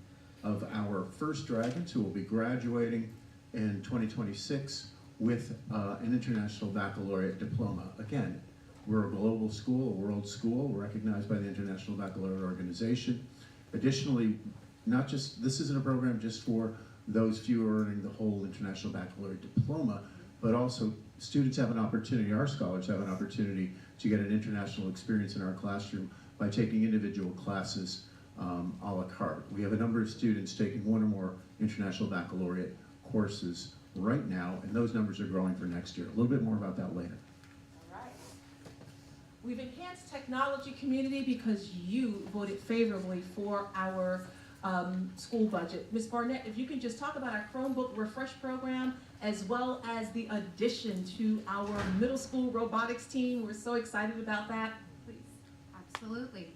of our first Dragons who will be graduating in 2026 with an International Baccalaureate Diploma. Again, we're a global school, a world school, recognized by the International Baccalaureate Organization. Additionally, this isn't a program just for those few earning the whole International Baccalaureate Diploma, but also students have an opportunity, our scholars have an opportunity to get an international experience in our classroom by taking individual classes a la carte. We have a number of students taking 1 or more International Baccalaureate courses right now, and those numbers are growing for next year. A little bit more about that later. All right. We've enhanced technology community because you voted favorably for our school budget. Ms. Barnett, if you could just talk about our Chromebook Refresh program, as well as the addition to our middle school robotics team. We're so excited about that. Please. Absolutely.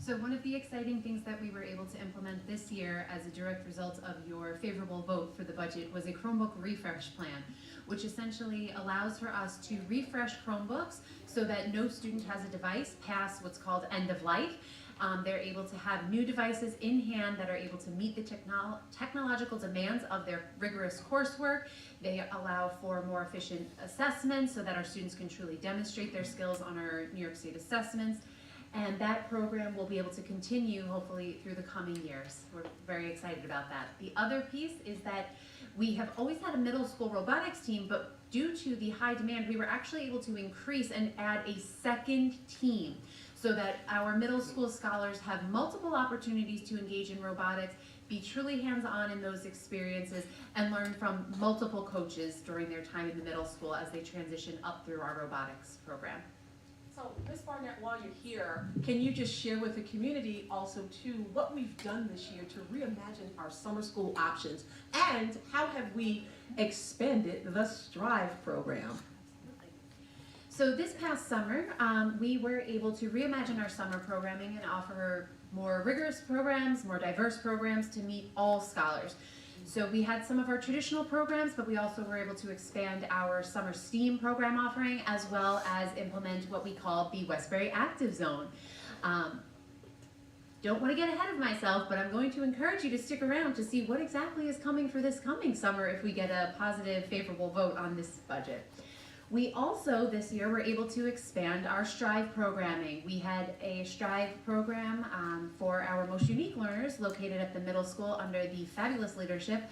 So one of the exciting things that we were able to implement this year as a direct result of your favorable vote for the budget was a Chromebook refresh plan, which essentially allows for us to refresh Chromebooks so that no student has a device past what's called end of life. They're able to have new devices in hand that are able to meet the technological demands of their rigorous coursework. They allow for more efficient assessments so that our students can truly demonstrate their skills on our New York State assessments. And that program will be able to continue hopefully through the coming years. We're very excited about that. The other piece is that we have always had a middle school robotics team, but due to the high demand, we were actually able to increase and add a second team so that our middle school scholars have multiple opportunities to engage in robotics, be truly hands-on in those experiences, and learn from multiple coaches during their time in the middle school as they transition up through our robotics program. So, Ms. Barnett, while you're here, can you just share with the community also too what we've done this year to reimagine our summer school options, and how have we expanded the Strive program? So this past summer, we were able to reimagine our summer programming and offer more rigorous programs, more diverse programs to meet all scholars. So we had some of our traditional programs, but we also were able to expand our summer STEAM program offering, as well as implement what we call the Westbury Active Zone. Don't want to get ahead of myself, but I'm going to encourage you to stick around to see what exactly is coming for this coming summer if we get a positive, favorable vote on this budget. We also, this year, were able to expand our Strive programming. We had a Strive program for our most unique learners located at the middle school under the fabulous leadership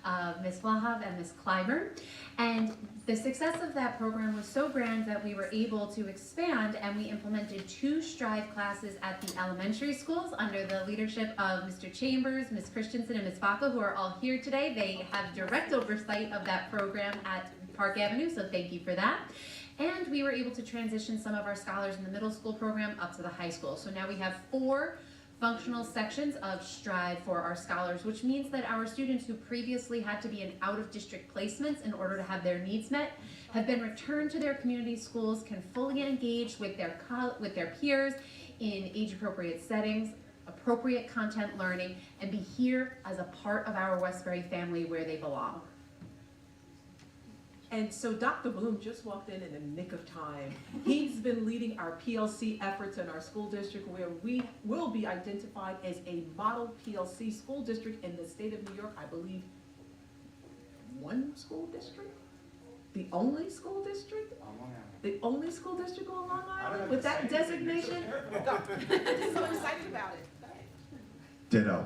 of Ms. Vlahov and Ms. Kleiber. And the success of that program was so grand that we were able to expand, and we implemented 2 Strive classes at the elementary schools under the leadership of Mr. Chambers, Ms. Christensen, and Ms. Baca, who are all here today. They have direct oversight of that program at Park Avenue, so thank you for that. And we were able to transition some of our scholars in the middle school program up to the high school. So now we have 4 functional sections of Strive for our scholars, which means that our students who previously had to be in out-of-district placements in order to have their needs met have been returned to their community schools, can fully engage with their peers in age-appropriate settings, appropriate content learning, and be here as a part of our Westbury family where they belong. And so Dr. Bloom just walked in the nick of time. He's been leading our PLC efforts in our school district, where we will be identified as a model PLC school district in the state of New York. I believe 1 school district? The only school district? The only school district on Long Island with that designation? I'm so excited about it. Ditto.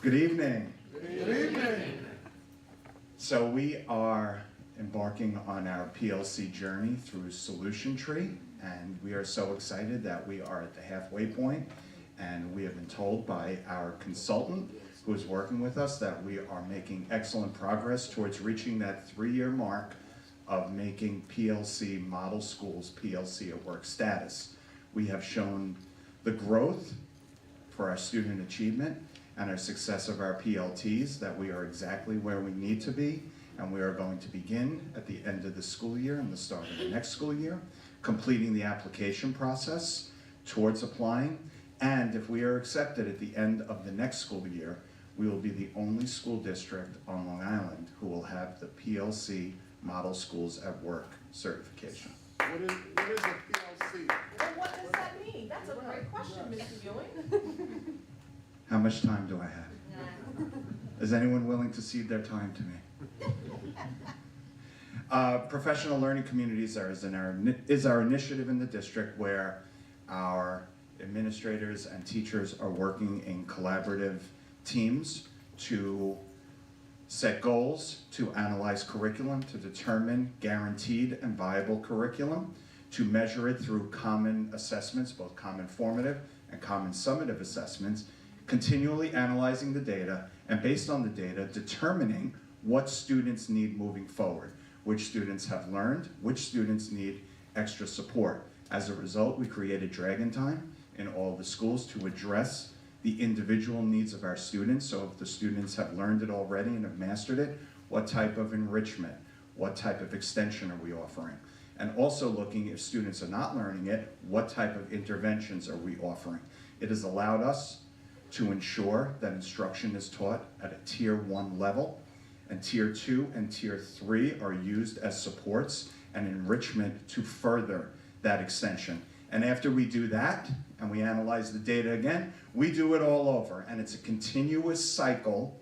Good evening. Good evening. So we are embarking on our PLC journey through Solution Tree, and we are so excited that we are at the halfway point, and we have been told by our consultant who is working with us that we are making excellent progress towards reaching that 3-year mark of making PLC model schools PLC at work status. We have shown the growth for our student achievement and our success of our PLTs, that we are exactly where we need to be, and we are going to begin at the end of the school year and the start of the next school year, completing the application process towards applying, and if we are accepted at the end of the next school year, we will be the only school district on Long Island who will have the PLC Model Schools at Work certification. What is a PLC? Well, what does that mean? That's a great question, Mr. Ewing. How much time do I have? Is anyone willing to cede their time to me? Professional learning communities is our initiative in the district where our administrators and teachers are working in collaborative teams to set goals, to analyze curriculum, to determine guaranteed and viable curriculum, to measure it through common assessments, both common formative and common summative assessments, continually analyzing the data, and based on the data, determining what students need moving forward, which students have learned, which students need extra support. As a result, we created Dragon Time in all the schools to address the individual needs of our students. So if the students have learned it already and have mastered it, what type of enrichment, what type of extension are we offering? And also looking, if students are not learning it, what type of interventions are we offering? It has allowed us to ensure that instruction is taught at a Tier 1 level, and Tier 2 and Tier 3 are used as supports and enrichment to further that extension. And after we do that, and we analyze the data again, we do it all over. And it's a continuous cycle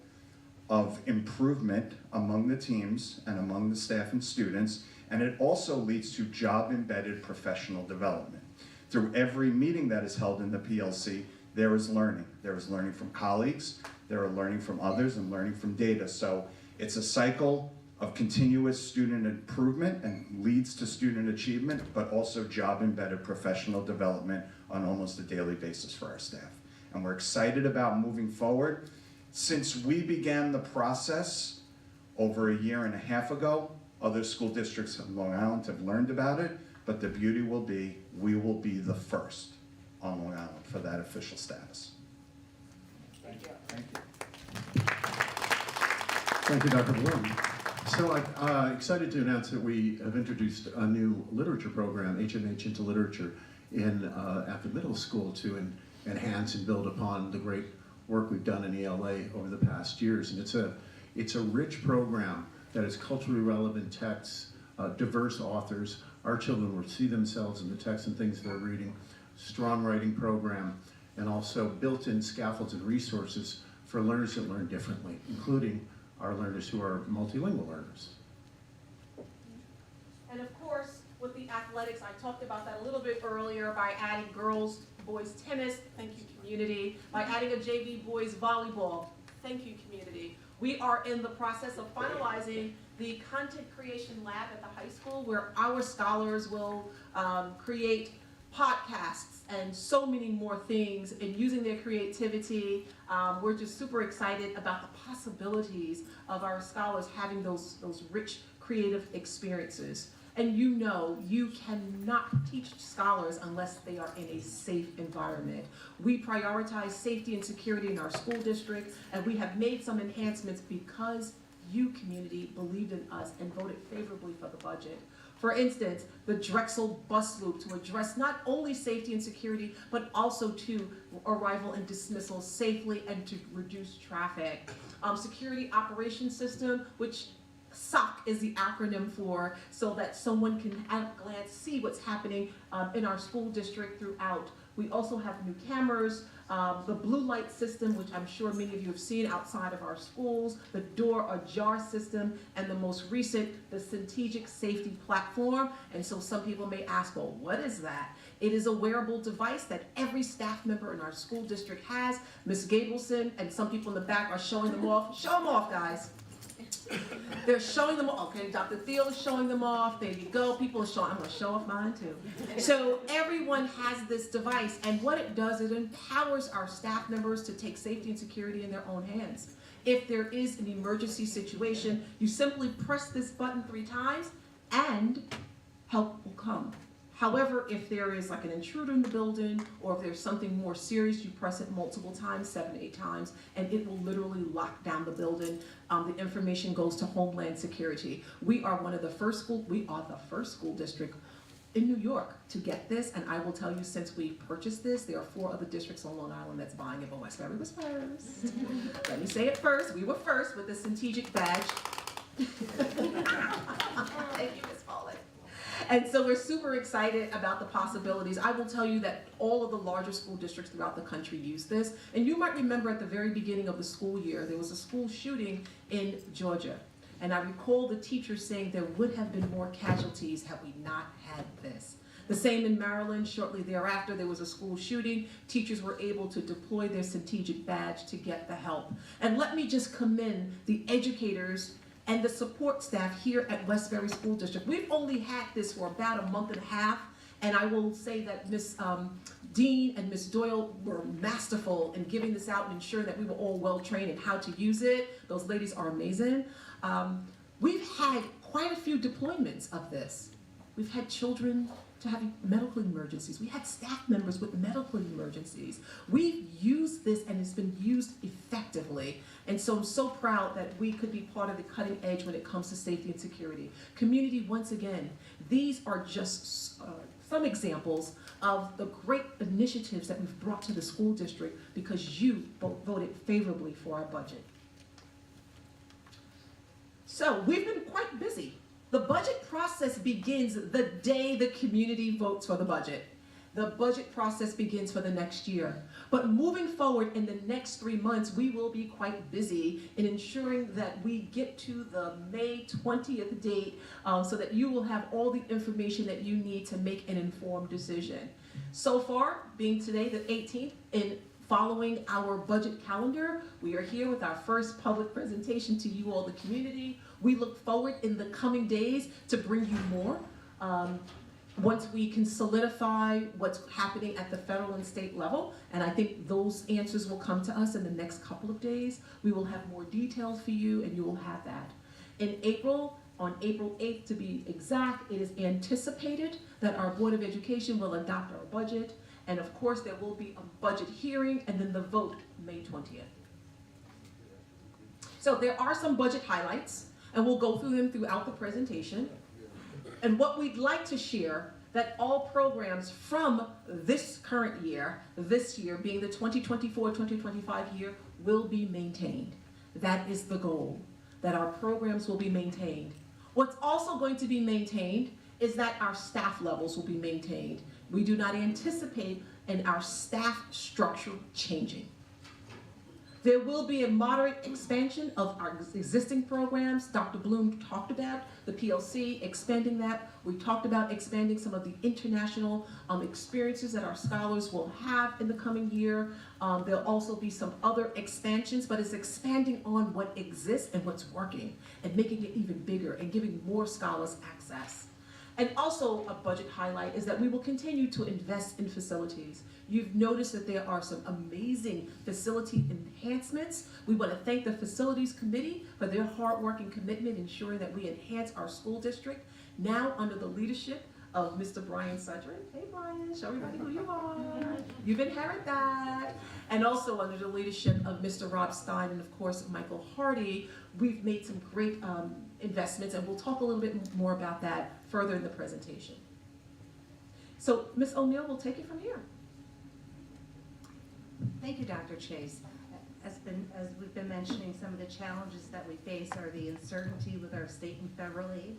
of improvement among the teams and among the staff and students. And it also leads to job-embedded professional development. Through every meeting that is held in the PLC, there is learning. There is learning from colleagues, there are learning from others, and learning from data. So it's a cycle of continuous student improvement and leads to student achievement, but also job-embedded professional development on almost a daily basis for our staff. And we're excited about moving forward. Since we began the process over a year and a half ago, other school districts in Long Island have learned about it, but the beauty will be, we will be the first on Long Island for that official status. Thank you. Thank you. Thank you, Dr. Bloom. So I'm excited to announce that we have introduced a new literature program, HMH into Literature, at the middle school to enhance and build upon the great work we've done in ELA over the past years. And it's a rich program that is culturally relevant texts, diverse authors. Our children will see themselves in the texts and things they're reading, strong writing program, and also built-in scaffolds and resources for learners that learn differently, including our learners who are multilingual learners. And of course, with the athletics, I talked about that a little bit earlier by adding girls, boys tennis, thank you community, by adding a JV boys volleyball, thank you community. We are in the process of finalizing the content creation lab at the high school where our scholars will create podcasts and so many more things and using their creativity. We're just super excited about the possibilities of our scholars having those rich creative experiences. And you know, you cannot teach scholars unless they are in a safe environment. We prioritize safety and security in our school district, and we have made some enhancements because you, community, believed in us and voted favorably for the budget. For instance, the Drexel bus loop to address not only safety and security, but also to arrival and dismissal safely and to reduce traffic. Security operations system, which SOC is the acronym for, so that someone can at a glance see what's happening in our school district throughout. We also have new cameras, the blue light system, which I'm sure many of you have seen outside of our schools, the door ajar system, and the most recent, the strategic safety platform. And so some people may ask, well, what is that? It is a wearable device that every staff member in our school district has. Ms. Gabelson and some people in the back are showing them off. Show them off, guys. They're showing them off. Okay, Dr. Thiel is showing them off. There you go. People are showing. I'm going to show off mine too. So everyone has this device, and what it does, it empowers our staff members to take safety and security in their own hands. If there is an emergency situation, you simply press this button 3 times, and help will come. However, if there is like an intruder in the building, or if there's something more serious, you press it multiple times, 7 to 8 times, and it will literally lock down the building. The information goes to Homeland Security. We are the first school district in New York to get this, and I will tell you, since we purchased this, there are 4 other districts on Long Island that's buying it, but Westbury was first. Let me say it first. We were first with the strategic badge. And so we're super excited about the possibilities. I will tell you that all of the larger school districts throughout the country use this. And you might remember at the very beginning of the school year, there was a school shooting in Georgia. And I recall the teachers saying there would have been more casualties had we not had this. The same in Maryland. Shortly thereafter, there was a school shooting. Teachers were able to deploy their strategic badge to get the help. And let me just commend the educators and the support staff here at Westbury School District. We've only had this for about a month and a half, and I will say that Ms. Dean and Ms. Doyle were masterful in giving this out and ensuring that we were all well trained in how to use it. Those ladies are amazing. We've had quite a few deployments of this. We've had children to have medical emergencies. We had staff members with medical emergencies. We've used this and it's been used effectively. And so I'm so proud that we could be part of the cutting edge when it comes to safety and security. Community, once again, these are just some examples of the great initiatives that we've brought to the school district because you voted favorably for our budget. So we've been quite busy. The budget process begins the day the community votes for the budget. The budget process begins for the next year. But moving forward in the next 3 months, we will be quite busy in ensuring that we get to the May 20th date so that you will have all the information that you need to make an informed decision. So far, being today the 18th, in following our budget calendar, we are here with our first public presentation to you all, the community. We look forward in the coming days to bring you more. Once we can solidify what's happening at the federal and state level, and I think those answers will come to us in the next couple of days, we will have more details for you and you will have that. In April, on April 8th to be exact, it is anticipated that our Board of Education will adopt our budget, and of course there will be a budget hearing and then the vote May 20th. So there are some budget highlights, and we'll go through them throughout the presentation. And what we'd like to share, that all programs from this current year, this year being the 2024-2025 year, will be maintained. That is the goal, that our programs will be maintained. What's also going to be maintained is that our staff levels will be maintained. We do not anticipate our staff structure changing. There will be a moderate expansion of our existing programs. Dr. Bloom talked about the PLC, expanding that. We talked about expanding some of the international experiences that our scholars will have in the coming year. There'll also be some other expansions, but it's expanding on what exists and what's working and making it even bigger and giving more scholars access. And also a budget highlight is that we will continue to invest in facilities. You've noticed that there are some amazing facility enhancements. We want to thank the Facilities Committee for their hard work and commitment ensuring that we enhance our school district. Now under the leadership of Mr. Brian Sudrin. Hey Brian, show everybody who you are. You've inherited that. And also under the leadership of Mr. Rob Stein and of course Michael Hardy, we've made some great investments, and we'll talk a little bit more about that further in the presentation. So Ms. O'Neill will take it from here. Thank you, Dr. Chase. As we've been mentioning, some of the challenges that we face are the uncertainty with our state and federal aid.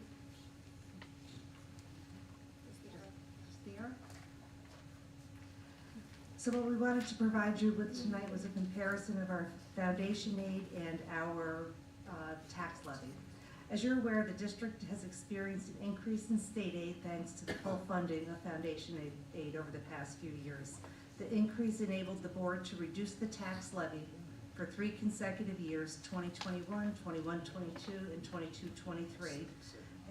So what we wanted to provide you with tonight was a comparison of our foundation aid and our tax levy. As you're aware, the district has experienced an increase in state aid thanks to the full funding of foundation aid over the past few years. The increase enabled the board to reduce the tax levy for 3 consecutive years, 2021, 21-22, and 22-23.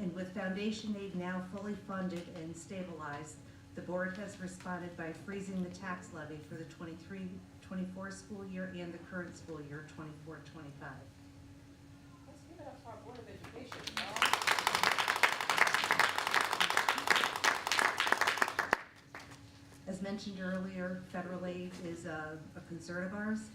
And with foundation aid now fully funded and stabilized, the board has responded by freezing the tax levy for the 23-24 school year and the current school year, 24-25. Let's give it up for our Board of Education. As mentioned earlier, federal aid is a concern of ours.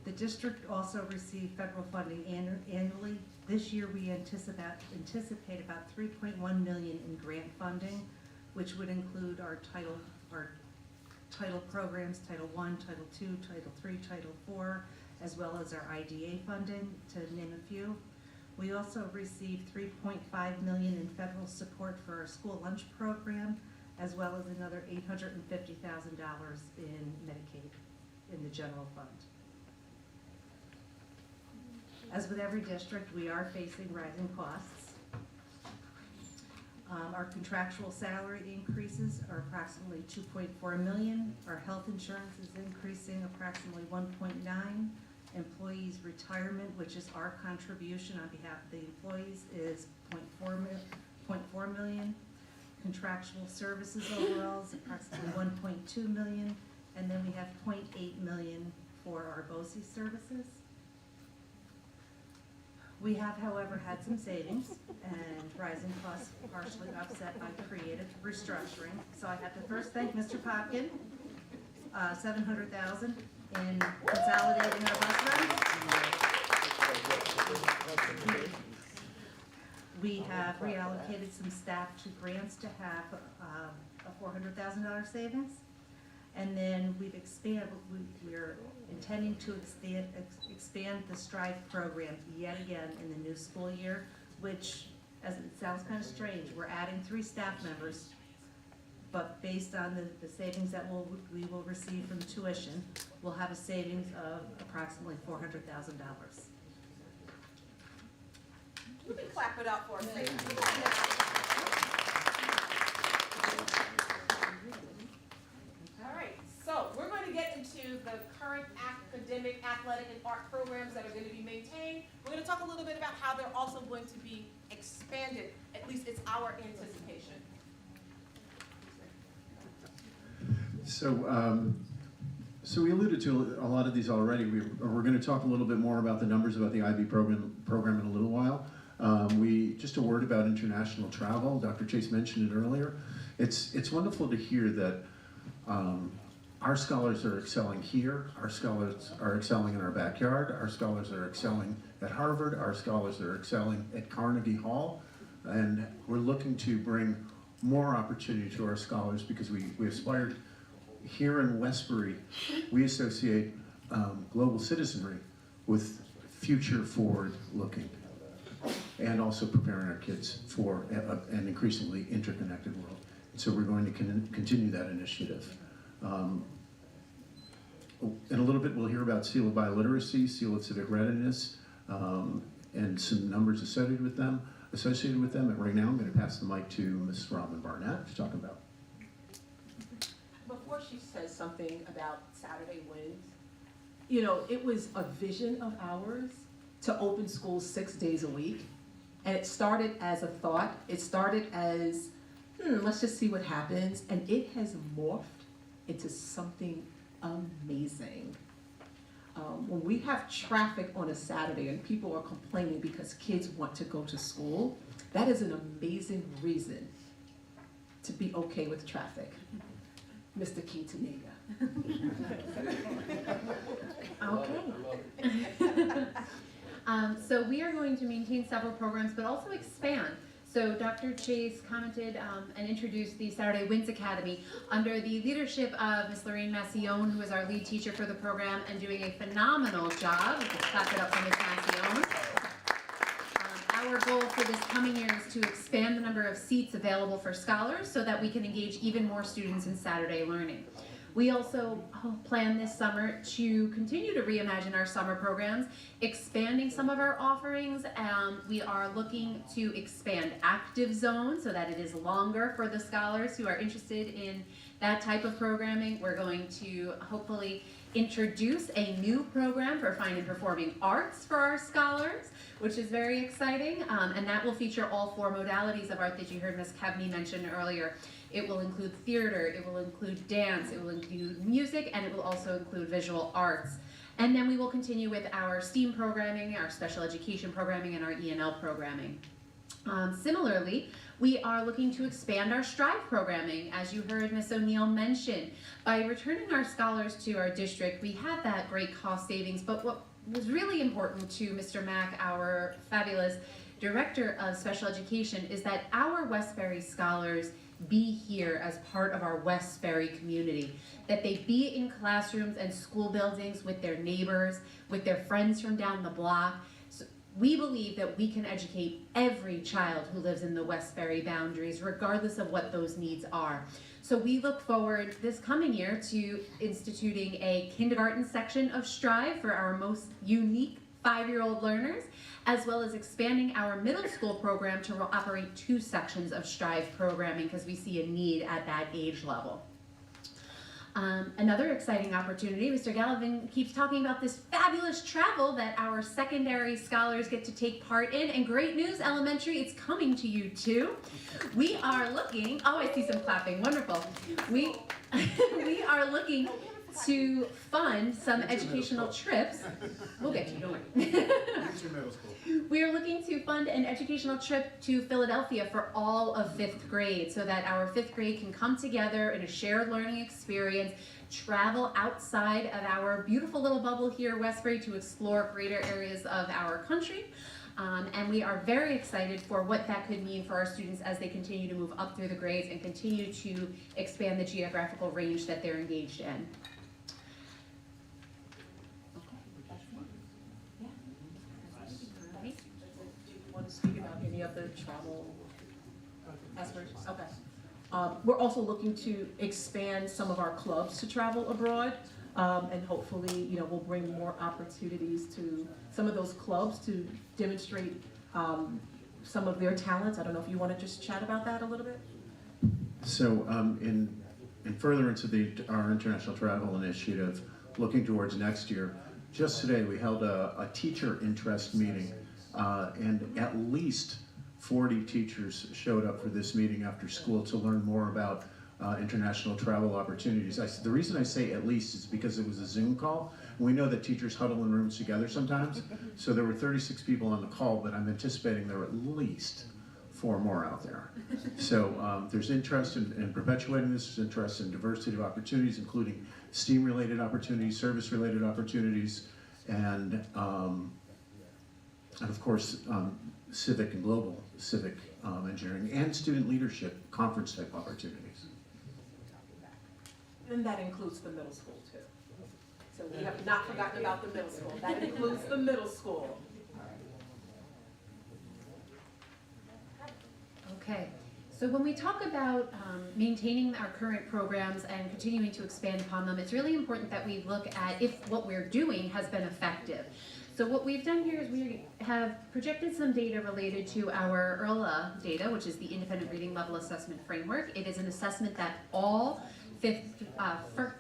The district also received federal funding annually. This year we anticipate about $3.1 million in grant funding, which would include our title programs, Title I, Title II, Title III, Title IV, as well as our IDA funding, to name a few. We also received $3.5 million in federal support for our school lunch program, as well as another $850,000 in Medicaid in the general fund. As with every district, we are facing rising costs. Our contractual salary increases are approximately $2.4 million. Our health insurance is increasing approximately $1.9 million. Employees' retirement, which is our contribution on behalf of the employees, is $0.4 million. Contractual services overall is approximately $1.2 million. And then we have $0.8 million for our BOCE services. We have, however, had some savings, and rising costs partially offset by creative restructuring. So I have to first thank Mr. Popkin, $700,000 in consolidating our bus runs. We have reallocated some staff to grants to have a $400,000 savings. And then we've expanded, we're intending to expand the Strive program yet again in the new school year, which, as it sounds kind of strange, we're adding 3 staff members, but based on the savings that we will receive from tuition, we'll have a savings of approximately $400,000. You can clap it up for us. All right, so we're going to get into the current academic, athletic, and art programs that are going to be maintained. We're going to talk a little bit about how they're also going to be expanded. At least it's our anticipation. So we alluded to a lot of these already. We're going to talk a little bit more about the numbers about the IB program in a little while. Just a word about international travel. Dr. Chase mentioned it earlier. It's wonderful to hear that our scholars are excelling here. Our scholars are excelling in our backyard. Our scholars are excelling at Harvard. Our scholars are excelling at Carnegie Hall. And we're looking to bring more opportunity to our scholars because we aspire. Here in Westbury, we associate global citizenry with future forward looking and also preparing our kids for an increasingly interconnected world. And so we're going to continue that initiative. In a little bit, we'll hear about Seal of Biliteracy, Seal of Civic Readiness, and some numbers associated with them. And right now, I'm going to pass the mic to Ms. Robin Barnett to talk about. Before she says something about Saturday Wins, you know, it was a vision of ours to open schools 6 days a week. And it started as a thought. It started as, let's just see what happens. And it has morphed into something amazing. When we have traffic on a Saturday and people are complaining because kids want to go to school, that is an amazing reason to be okay with traffic. Mr. Quintanilla. Okay. So we are going to maintain several programs, but also expand. So Dr. Chase commented and introduced the Saturday Wins Academy under the leadership of Ms. Lorraine Massione, who is our lead teacher for the program and doing a phenomenal job. Let's clap it up for Ms. Massione. Our goal for this coming year is to expand the number of seats available for scholars so that we can engage even more students in Saturday learning. We also plan this summer to continue to reimagine our summer programs, expanding some of our offerings. We are looking to expand Active Zone so that it is longer for the scholars who are interested in that type of programming. We're going to hopefully introduce a new program for fine and performing arts for our scholars, which is very exciting, and that will feature all 4 modalities of art that you heard Ms. Kevney mention earlier. It will include theater, it will include dance, it will include music, and it will also include visual arts. And then we will continue with our STEAM programming, our special education programming, and our ENL programming. Similarly, we are looking to expand our Strive programming, as you heard Ms. O'Neill mention. By returning our scholars to our district, we had that great cost savings, but what was really important to Mr. Mack, our fabulous Director of Special Education, is that our Westbury scholars be here as part of our Westbury community, that they be in classrooms and school buildings with their neighbors, with their friends from down the block. So We believe that we can educate every child who lives in the Westbury boundaries, regardless of what those needs are. So we look forward this coming year to instituting a kindergarten section of Strive for our most unique 5-year-old learners, as well as expanding our middle school program to operate 2 sections of Strive programming because we see a need at that age level. Another exciting opportunity, Mr. Gallivan keeps talking about this fabulous travel that our secondary scholars get to take part in, and great news, elementary, it's coming to you too. We are looking, oh, I see some clapping, wonderful. We are looking to fund some educational trips. We'll get you, don't worry. We are looking to fund an educational trip to Philadelphia for all of 5th grade so that our 5th grade can come together in a shared learning experience, travel outside of our beautiful little bubble here, Westbury, to explore greater areas of our country. And we are very excited for what that could mean for our students as they continue to move up through the grades and continue to expand the geographical range that they're engaged in. Speak about any of the travel aspirations? Okay. We're also looking to expand some of our clubs to travel abroad, and hopefully, we'll bring more opportunities to some of those clubs to demonstrate some of their talents. I don't know if you want to just chat about that a little bit? So in furtherance of our international travel initiative, looking towards next year, just today we held a teacher interest meeting. And at least 40 teachers showed up for this meeting after school to learn more about international travel opportunities. The reason I say at least is because it was a Zoom call. We know that teachers huddle in rooms together sometimes. So there were 36 people on the call, but I'm anticipating there were at least 4 more out there. So there's interest in perpetuating this, there's interest in diversity of opportunities, including STEAM-related opportunities, service-related opportunities, and of course, civic and global civic engineering and student leadership conference type opportunities. And that includes the middle school too. So we have not forgotten about the middle school. That includes the middle school. Okay, so when we talk about maintaining our current programs and continuing to expand upon them, it's really important that we look at if what we're doing has been effective. So what we've done here is we have projected some data related to our IRLA data, which is the Independent Reading Level Assessment Framework. It is an assessment that all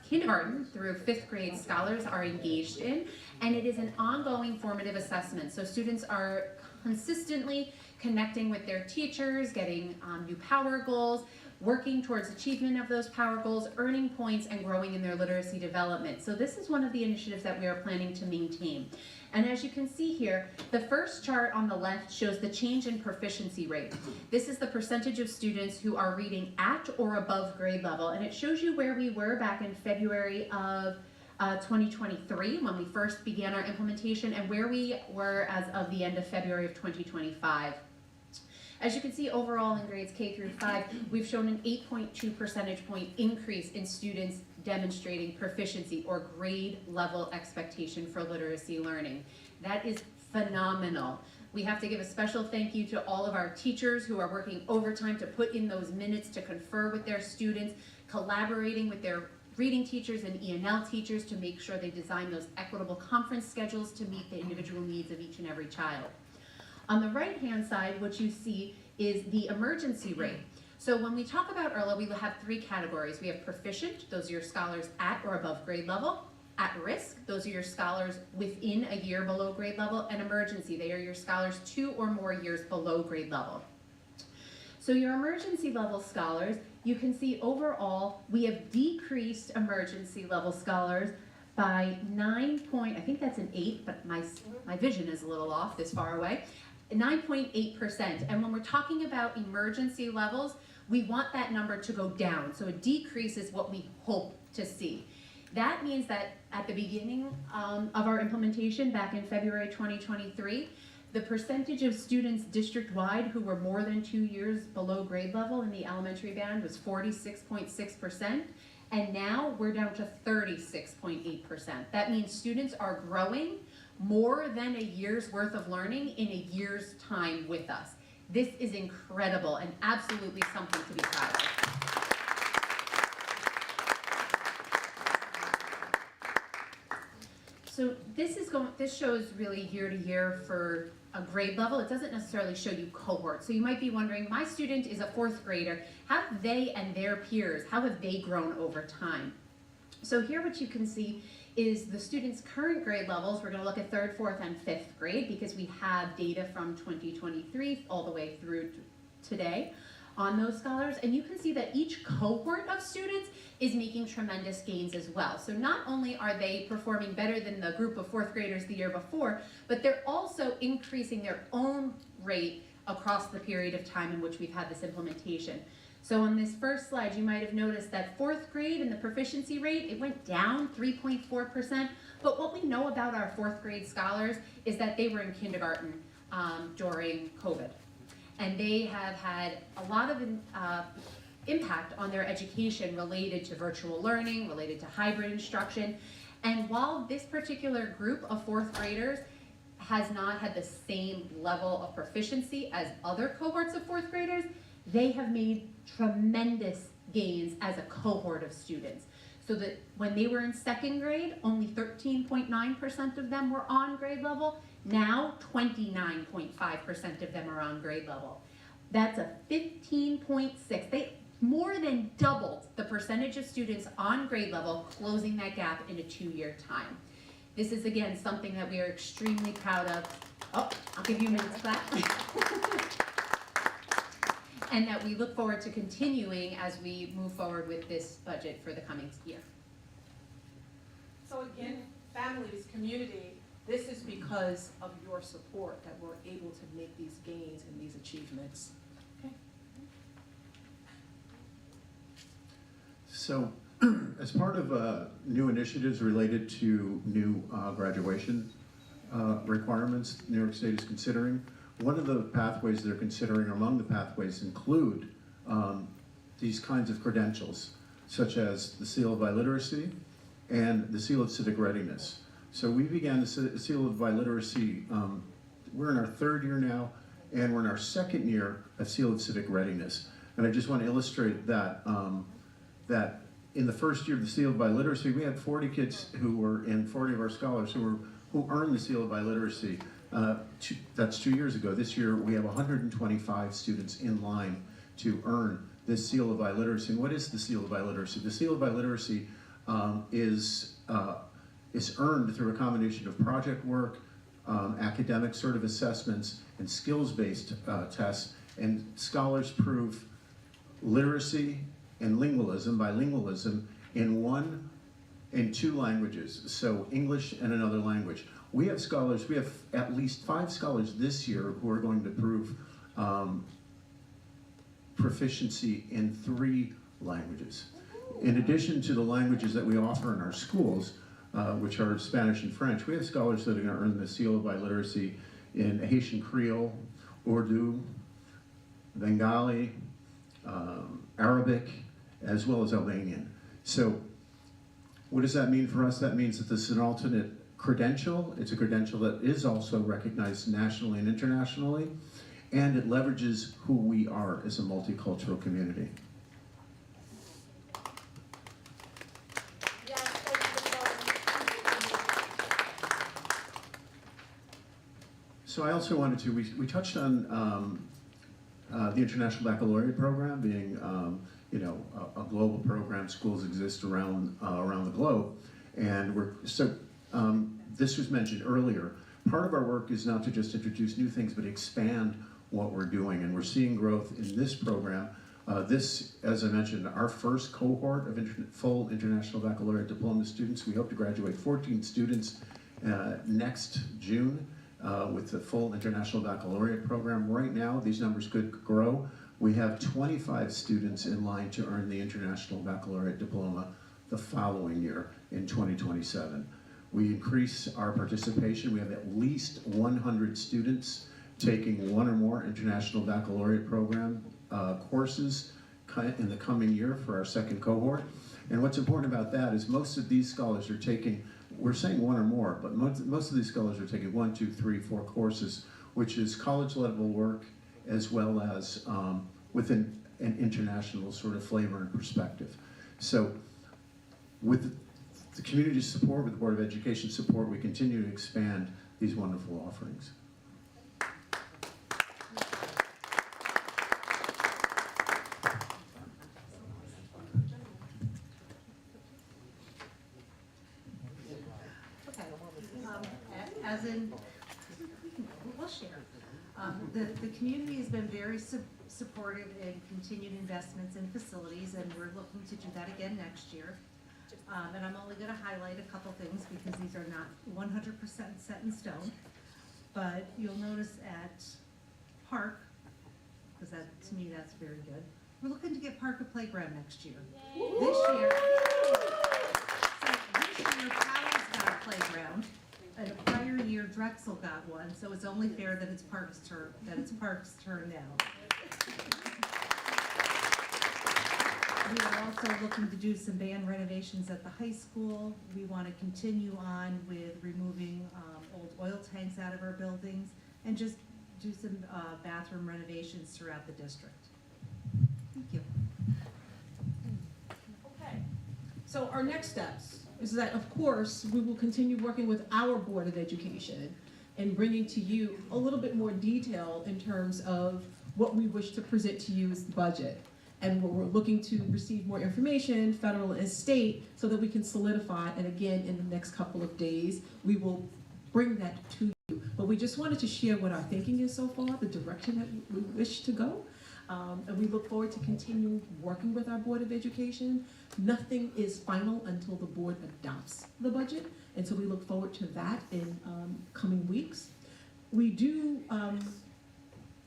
kindergarten through 5th grade scholars are engaged in, and it is an ongoing formative assessment. So students are consistently connecting with their teachers, getting new power goals, working towards achievement of those power goals, earning points, and growing in their literacy development. So this is one of the initiatives that we are planning to maintain. And as you can see here, the first chart on the left shows the change in proficiency rate. This is the percentage of students who are reading at or above grade level, and it shows you where we were back in February of 2023 when we first began our implementation, and where we were as of the end of February of 2025. As you can see, overall in grades K through 5, we've shown an 8.2 percentage point increase in students demonstrating proficiency or grade level expectation for literacy learning. That is phenomenal. We have to give a special thank you to all of our teachers who are working overtime to put in those minutes to confer with their students, collaborating with their reading teachers and ENL teachers to make sure they design those equitable conference schedules to meet the individual needs of each and every child. On the right-hand side, what you see is the emergency rate. So when we talk about IRLA, we have 3 categories. We have proficient, those are your scholars at or above grade level. At risk, those are your scholars within a year below grade level. And emergency, they are your scholars 2 or more years below grade level. So your emergency level scholars, you can see overall, we have decreased emergency level scholars by 9 point, I think that's an 8, but my vision is a little off this far away. 9.8%. And when we're talking about emergency levels, we want that number to go down. So a decrease is what we hope to see. That means that at the beginning of our implementation back in February 2023, the percentage of students district-wide who were more than 2 years below grade level in the elementary band was 46.6%. And now we're down to 36.8%. That means students are growing more than a year's worth of learning in a year's time with us. This is incredible and absolutely something to be proud of. So this shows really year to year for a grade level. It doesn't necessarily show you cohort. So you might be wondering, my student is a 4th grader. How have they and their peers, how have they grown over time? So here what you can see is the students' current grade levels. We're going to look at 3rd, 4th, and 5th grade because we have data from 2023 all the way through today on those scholars. And you can see that each cohort of students is making tremendous gains as well. So not only are they performing better than the group of 4th graders the year before, but they're also increasing their own rate across the period of time in which we've had this implementation. So on this first slide, you might have noticed that 4th grade and the proficiency rate, it went down 3.4%. But what we know about our 4th grade scholars is that they were in kindergarten during COVID. And they have had a lot of impact on their education related to virtual learning, related to hybrid instruction. And while this particular group of 4th graders has not had the same level of proficiency as other cohorts of 4th graders, they have made tremendous gains as a cohort of students. So that when they were in 2nd grade, only 13.9% of them were on grade level. Now, 29.5% of them are on grade level. That's a 15.6. They more than doubled the percentage of students on grade level, closing that gap in a 2-year time. This is, again, something that we are extremely proud of. Oh, I'll give you a minute to clap. And that we look forward to continuing as we move forward with this budget for the coming year. So again, families, community, this is because of your support that we're able to make these gains and these achievements. Okay. So, as part of new initiatives related to new graduation requirements New York State is considering, one of the pathways they're considering, among the pathways, include these kinds of credentials, such as the Seal of Biliteracy and the Seal of Civic Readiness. So we began the Seal of Biliteracy, we're in our 3rd year now, and we're in our 2nd year of Seal of Civic Readiness. And I just want to illustrate that, that in the 1st year of the Seal of Biliteracy, we had 40 kids who were in 40 of our scholars who earned the Seal of Biliteracy. That's 2 years ago. This year we have 125 students in line to earn this Seal of Biliteracy. And what is the Seal of Biliteracy? The Seal of Biliteracy is earned through a combination of project work, academic sort of assessments, and skills-based tests. And scholars prove literacy and bilingualism in 2 languages, so English and another language. We have at least 5 scholars this year who are going to prove proficiency in 3 languages. In addition to the languages that we offer in our schools, which are Spanish and French, we have scholars that are going to earn the Seal of Biliteracy in Haitian Creole, Urdu, Bengali, Arabic, as well as Albanian. So what does that mean for us? That means that this is an alternate credential. It's a credential that is also recognized nationally and internationally, and it leverages who we are as a multicultural community. So I also wanted to, we touched on the International Baccalaureate Program being a global program. Schools exist around the globe, and this was mentioned earlier. Part of our work is not to just introduce new things, but expand what we're doing, and we're seeing growth in this program. This, as I mentioned, our first cohort of full International Baccalaureate Diploma students. We hope to graduate 14 students next June with the full International Baccalaureate program. Right now, these numbers could grow. We have 25 students in line to earn the International Baccalaureate Diploma the following year in 2027. We increase our participation. We have at least 100 students taking 1 or more International Baccalaureate program courses in the coming year for our 2nd cohort. And what's important about that is most of these scholars are taking we're saying one or more, but most of these scholars are taking 1, 2, 3, 4 courses, which is college level work as well as within an international sort of flavor and perspective. So with the community support, with the Board of Education support, we continue to expand these wonderful offerings. As in, we'll share. The community has been very supportive in continued investments in facilities, and we're looking to do that again next year. And I'm only gonna highlight a couple things because these are not 100% set in stone. But you'll notice at Park, because that, to me, that's very good. We're looking to get Park a playground next year. This year, Powell's got a playground. And the prior year Drexel got one, so it's only fair that it's Park's turn now. We are also looking to do some band renovations at the high school. We want to continue on with removing old oil tanks out of our buildings and just do some bathroom renovations throughout the district. Thank you. Okay. So our next steps is that, of course, we will continue working with our Board of Education and bringing to you a little bit more detail in terms of what we wish to present to you as the budget. And we're looking to receive more information, federal and state, so that we can solidify. And again, in the next couple of days, we will bring that to you. But we just wanted to share what our thinking is so far, the direction that we wish to go. And we look forward to continue working with our Board of Education. Nothing is final until the board adopts the budget, and so we look forward to that in coming weeks. We do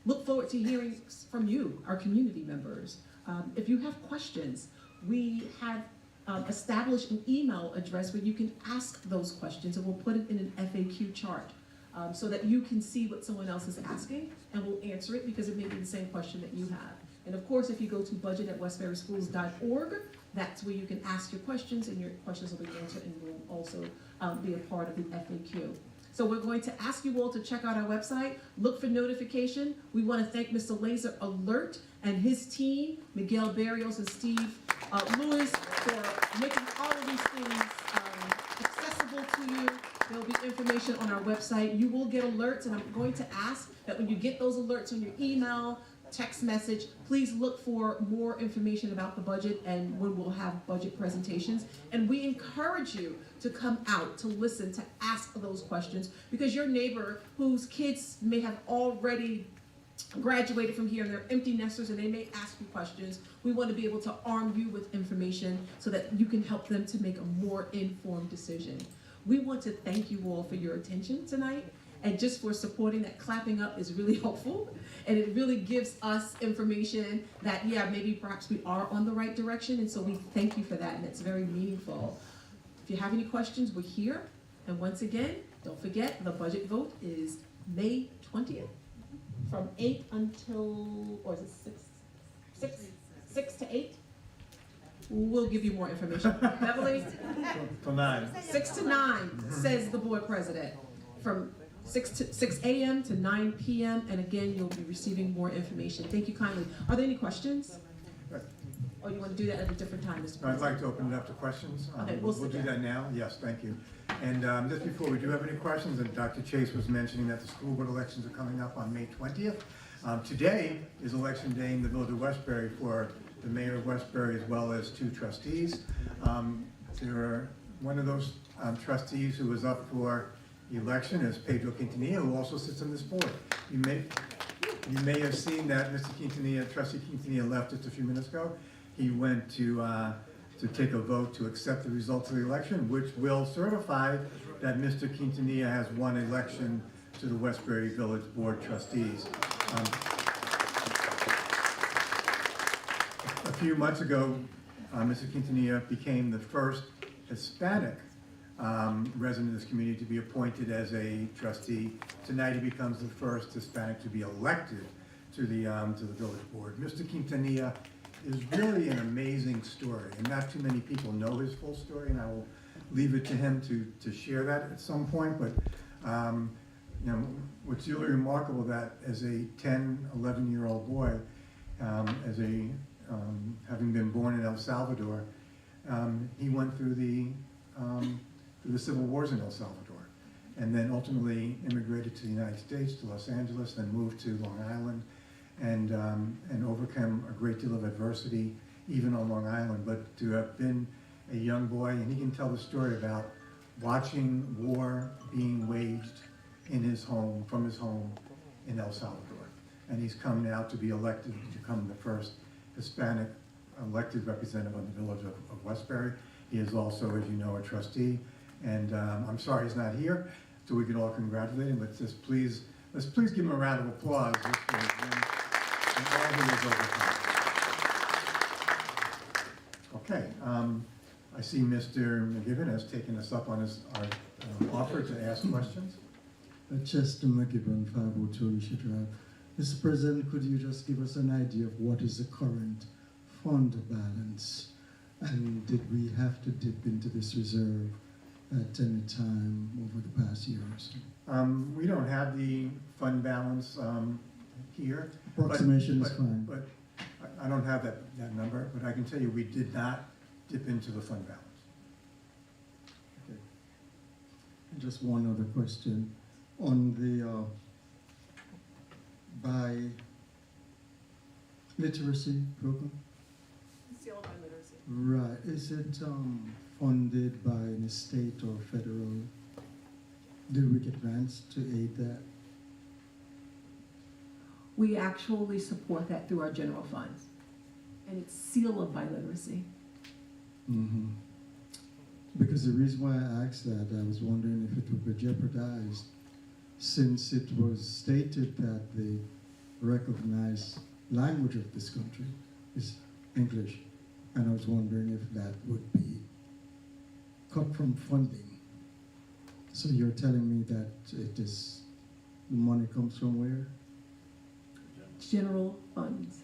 look forward to hearing from you, our community members. If you have questions, we have established an email address where you can ask those questions, and we'll put it in an FAQ chart. So that you can see what someone else is asking, and we'll answer it because it may be the same question that you have. And of course, if you go to budget@westburyschools.org, that's where you can ask your questions, and your questions will be answered and will also be a part of the FAQ. So we're going to ask you all to check out our website, look for notification. We want to thank Mr. Laser Alert and his team, Miguel Barrios and Steve Lewis, for making all of these things accessible to you. There will be information on our website. You will get alerts, and I'm going to ask that when you get those alerts on your email, text message, please look for more information about the budget and when we'll have budget presentations. And we encourage you to come out, to listen, to ask those questions, because your neighbor whose kids may have already graduated from here and they're empty nesters and they may ask you questions, we want to be able to arm you with information so that you can help them to make a more informed decision. We want to thank you all for your attention tonight and just for supporting that. Clapping up is really helpful, and it really gives us information that, yeah, maybe perhaps we are on the right direction, and so we thank you for that, and it's very meaningful. If you have any questions, we're here. And once again, don't forget, the budget vote is May 20th from 8 until, or is it 6 to 8? We'll give you more information. Beverly? Till 9. 6 to 9, says the board president. From 6 a.m. to 9 p.m. And again, you'll be receiving more information. Thank you kindly. Are there any questions? Or you want to do that at a different time, Mr. President? I'd like to open it up to questions. Okay, We'll do that now. Yes, thank you. And just before we do have any questions, and Dr. Chase was mentioning that the school board elections are coming up on May 20th. Today is election day in the village of Westbury for the mayor of Westbury as well as 2 trustees. There are one of those trustees who was up for election is Pedro Quintanilla, who also sits on this board. You may have seen that Mr. Quintanilla, Trustee Quintanilla, left just a few minutes ago. He went to take a vote to accept the results of the election, which will certify that Mr. Quintanilla has won election to the Westbury Village Board Trustees. A few months ago, Mr. Quintanilla became the first Hispanic resident of this community to be appointed as a trustee. Tonight he becomes the first Hispanic to be elected to the village board. Mr. Quintanilla is really an amazing story, and not too many people know his full story, and I will leave it to him to share that at some point, but, you know, what's really remarkable that as a 10, 11-year-old boy, having been born in El Salvador, he went through the civil wars in El Salvador, and then ultimately immigrated to the United States, to Los Angeles, then moved to Long Island, and overcome a great deal of adversity, even on Long Island. But to have been a young boy, and he can tell the story about watching war being waged in his home, from his home in El Salvador. And he's come now to be elected to become the first Hispanic elected representative of the village of Westbury. He is also, as you know, a trustee. And I'm sorry he's not here, so we can all congratulate him, but let's please give him a round of applause just for his win and all he has overcome. Okay, I see Mr. McGibbon has taken us up on our offer to ask questions. Chester McGibbon, 502 Alicia Drive. Mr. President, could you just give us an idea of what is the current fund balance? And did we have to dip into this reserve at any time over the past year or so? We don't have the fund balance here. Approximation is fine. But I don't have that number, but I can tell you we did not dip into the fund balance. Okay. And just one other question. On the by literacy program? Seal by literacy. Right. Is it funded by the state or federal? Do we get grants to aid that? We actually support that through our general funds. And it's sealed by literacy. Mm-hmm. Because the reason why I asked that, I was wondering if it would be jeopardized, since it was stated that the recognized language of this country is English. And I was wondering if that would be cut from funding. So you're telling me that the money comes from where? General funds.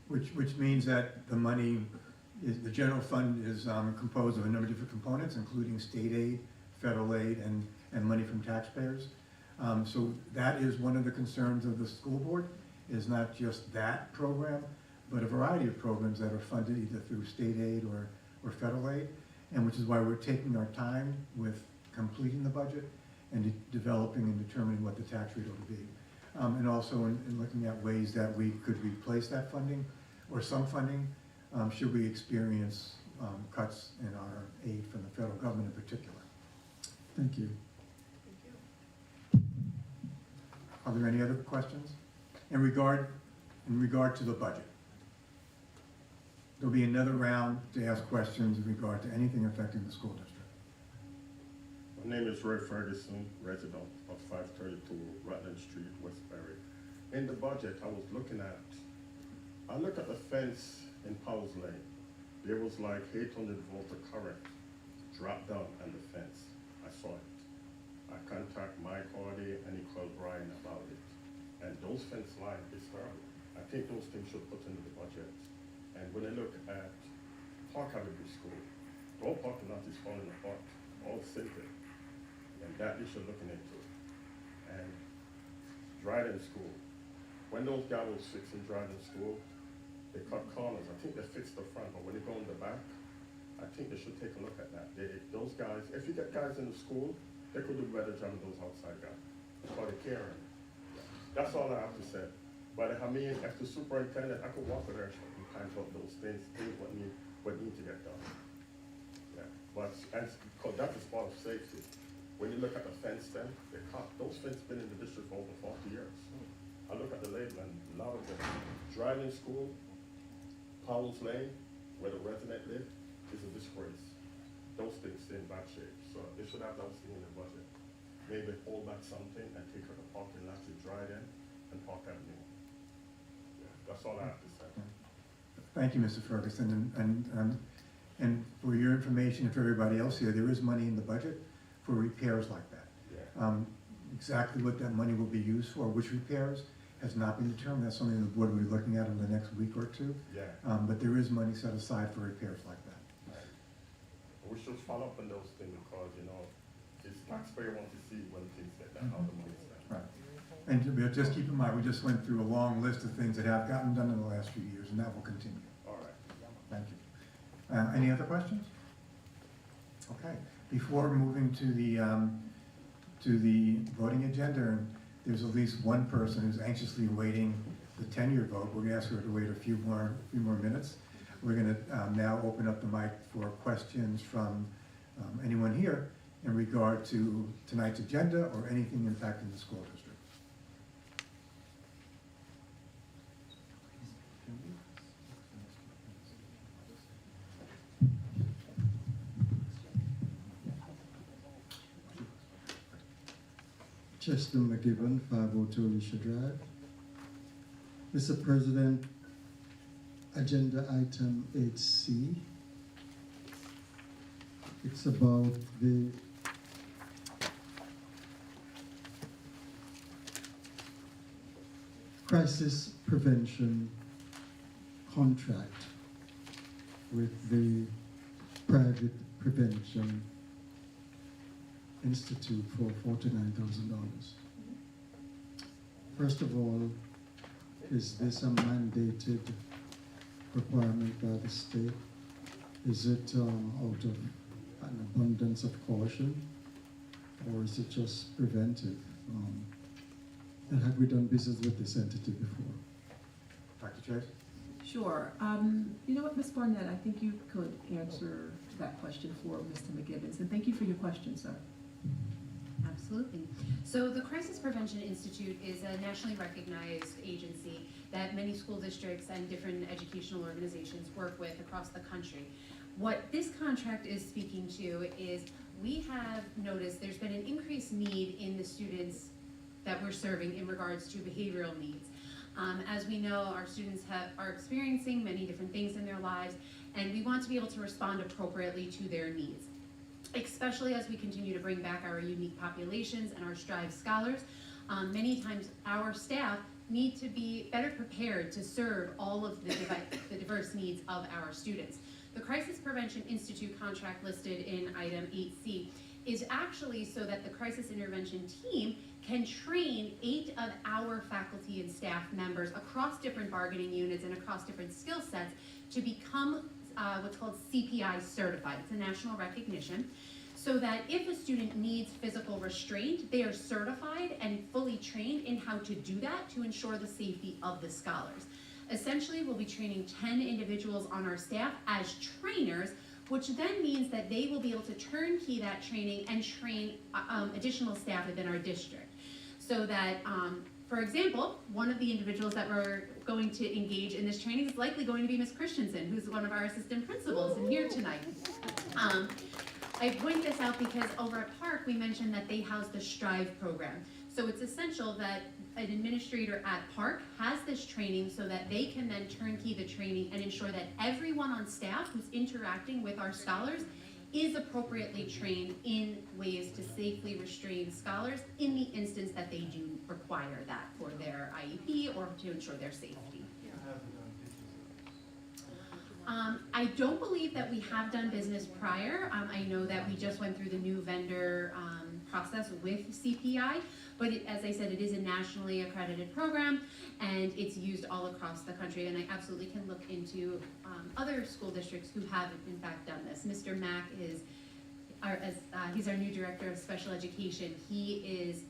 Which means that the money is, the general fund is composed of a number of different components, including state aid, federal aid, and money from taxpayers. So that is one of the concerns of the school board, is not just that program, but a variety of programs that are funded either through state aid or federal aid, and which is why we're taking our time with completing the budget and developing and determining what the tax rate ought to be. And also in looking at ways that we could replace that funding or some funding should we experience cuts in our aid from the federal government in particular. Thank you. Are there any other questions? In regard to the budget, there'll be another round to ask questions in regard to anything affecting the school district. My name is Ray Ferguson, resident of 532 Rutland Street, Westbury. In the budget, I looked at the fence in Powell's Lane. There was like 800 volt of current dropped down on the fence. I saw it. I contacted Mike Hardy and he called Brian about it. And those fence lines is terrible. I think those things should put into the budget. And when I look at Park Avenue School, the whole parking lot is falling apart, all sinking. And that you should look into. And Dryden School, when those guys was fixing Dryden School, they cut corners. I think they fixed the front, but when they go in the back, I think they should take a look at that. Those guys, if you get guys in the school, they could do a better job than those outside guys. For the caring. That's all I have to say. But I mean, as the superintendent, I could walk with her and kind of those things what need to get done. Yeah, but that is part of safety. When you look at the fence then, those fences been in the district for over 40 years. I look at the label and a lot of them. Driving school, Powell's Lane, where the resident live, is a disgrace. Those things stay in bad shape. So they should have those things in the budget. Maybe hold back something and take out the parking lot to Dryden and Park Avenue. Yeah, that's all I have to say. Thank you, Mr. Ferguson. And for your information, and for everybody else here, there is money in the budget for repairs like that. Yeah. Exactly what that money will be used for, which repairs, has not been determined. That's something the board will be looking at in the next week or two. Yeah. But there is money set aside for repairs like that. We should follow up on those things because, you know, it's taxpayer want to see when things get done, how the money's spent. Right. And just keep in mind, we just went through a long list of things that have gotten done in the last few years, and that will continue. All right. Thank you. Any other questions? Okay. Before moving to the voting agenda, and there's at least one person who's anxiously awaiting the tenure vote. We're gonna ask her to wait a few more minutes. We're gonna now open up the mic for questions from anyone here in regard to tonight's agenda or anything impacting the school district. Chester McGibbon, 502 Alicia Drive. Mr. President, agenda item 8C. It's about the crisis prevention contract with the private prevention institute for $49,000. First of all, is this a mandated requirement by the state? Is it out of an abundance of caution, or is it just preventive? And have we done business with this entity before? Dr. Chase? Sure. You know what, Ms. Barnett, I think you could answer that question for Mr. McGibbons, and thank you for your question, sir. Absolutely. So the Crisis Prevention Institute is a nationally recognized agency that many school districts and different educational organizations work with across the country. What this contract is speaking to is we have noticed there's been an increased need in the students that we're serving in regards to behavioral needs. As we know, our students are experiencing many different things in their lives, and we want to be able to respond appropriately to their needs, especially as we continue to bring back our unique populations and our Strive scholars. Many times our staff need to be better prepared to serve all of the diverse needs of our students. The Crisis Prevention Institute contract listed in item 8C is actually so that the crisis intervention team can train 8 of our faculty and staff members across different bargaining units and across different skill sets to become what's called CPI certified. It's a national recognition. So that if a student needs physical restraint, they are certified and fully trained in how to do that to ensure the safety of the scholars. Essentially, we'll be training 10 individuals on our staff as trainers, which then means that they will be able to turnkey that training and train additional staff within our district. So that, for example, one of the individuals that we're going to engage in this training is likely going to be Ms. Christensen, who's one of our assistant principals and here tonight. I point this out because over at Park, we mentioned that they house the Strive program. So it's essential that an administrator at Park has this training so that they can then turnkey the training and ensure that everyone on staff who's interacting with our scholars is appropriately trained in ways to safely restrain scholars in the instance that they do require that for their IEP or to ensure their safety. I don't believe that we have done business prior. I know that we just went through the new vendor process with CPI, but as I said, it is a nationally accredited program and it's used all across the country, and I absolutely can look into other school districts who have in fact done this. Mr. Mack is he's our new director of special education. He is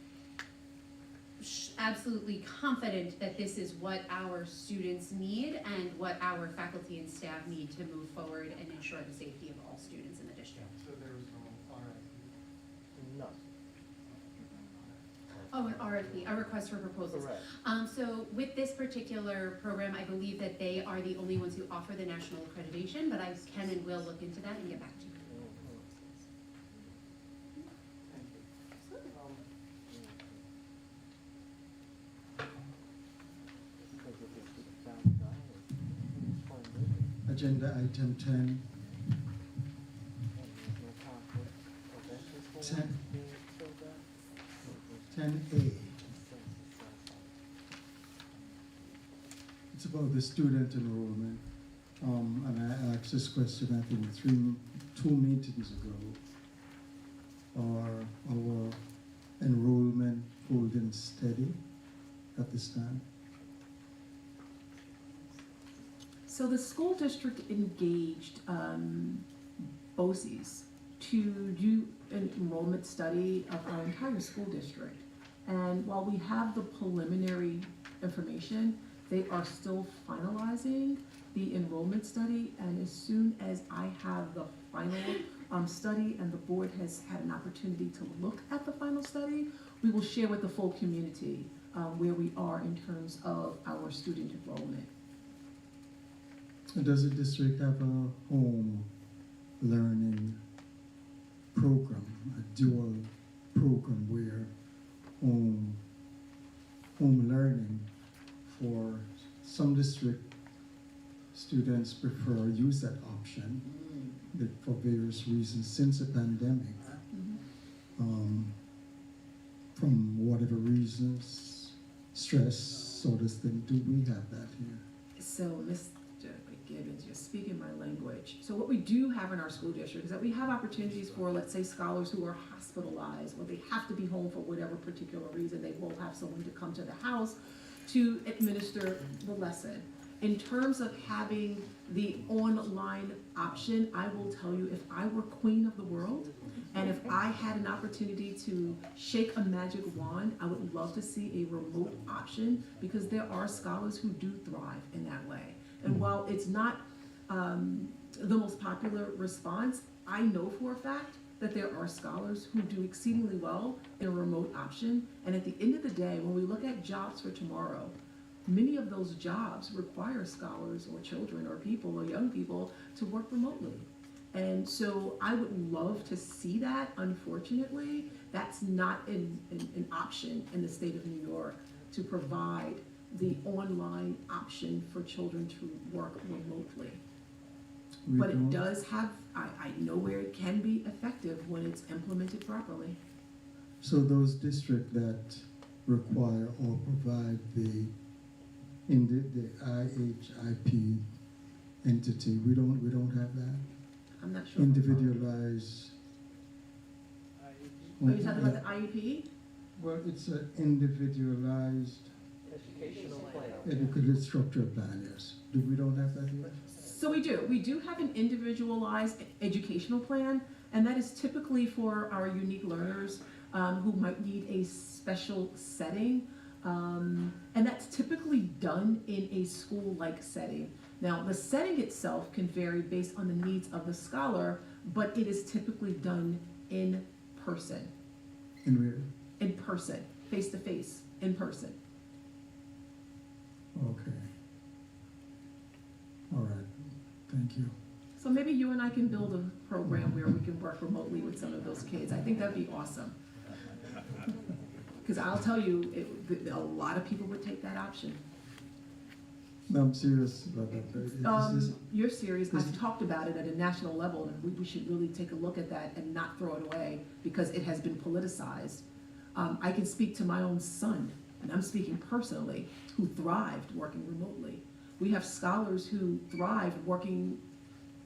absolutely confident that this is what our students need and what our faculty and staff need to move forward and ensure the safety of all students in the district. So there was no RFP? No. Oh, an RFP, a request for proposals. Correct. So with this particular program, I believe that they are the only ones who offer the national accreditation, but I can and will look into that and get back to you. Agenda item 10A. It's about the student enrollment and I asked this question, I think, two meetings ago. Are our enrollment holding steady at this time? So the school district engaged BOCES to do an enrollment study of our entire school district. And while we have the preliminary information, they are still finalizing the enrollment study. And as soon as I have the final study and the board has had an opportunity to look at the final study, we will share with the full community where we are in terms of our student enrollment. Does the district have a home learning program, a dual program where home learning for some district students prefer use that option for various reasons since the pandemic? From whatever reasons, stress sort of thing, do we have that here? So, Mr. Gibbons, you're speaking my language. So what we do have in our school district is that we have opportunities for, let's say, scholars who are hospitalized or they have to be home for whatever particular reason. They will have someone to come to the house to administer the lesson. In terms of having the online option, I will tell you, if I were queen of the world, and if I had an opportunity to shake a magic wand, I would love to see a remote option, because there are scholars who do thrive in that way. And while it's not the most popular response, I know for a fact that there are scholars who do exceedingly well in a remote option. And at the end of the day, when we look at jobs for tomorrow, many of those jobs require scholars or children or people or young people to work remotely. And so I would love to see that. Unfortunately, that's not an option in the state of New York, to provide the online option for children to work remotely. But it does have, I know where it can be effective when it's implemented properly. So those districts that require or provide the IHIP entity, we don't have that? I'm not sure. Individualized. Are you talking about the IEP? Well, it's an individualized Educational plan. educated structure plan, yes. We don't have that here? So we do. We do have an individualized educational plan, and that is typically for our unique learners who might need a special setting. And that's typically done in a school-like setting. Now, the setting itself can vary based on the needs of the scholar, but it is typically done in person. In where? In person, face-to-face, in person. Okay. All right, thank you. So maybe you and I can build a program where we can work remotely with some of those kids. I think that'd be awesome. Because I'll tell you, a lot of people would take that option. No, I'm serious about that. You're serious. I've talked about it at a national level, and we should really take a look at that and not throw it away because it has been politicized. I can speak to my own son, and I'm speaking personally, who thrived working remotely. We have scholars who thrive working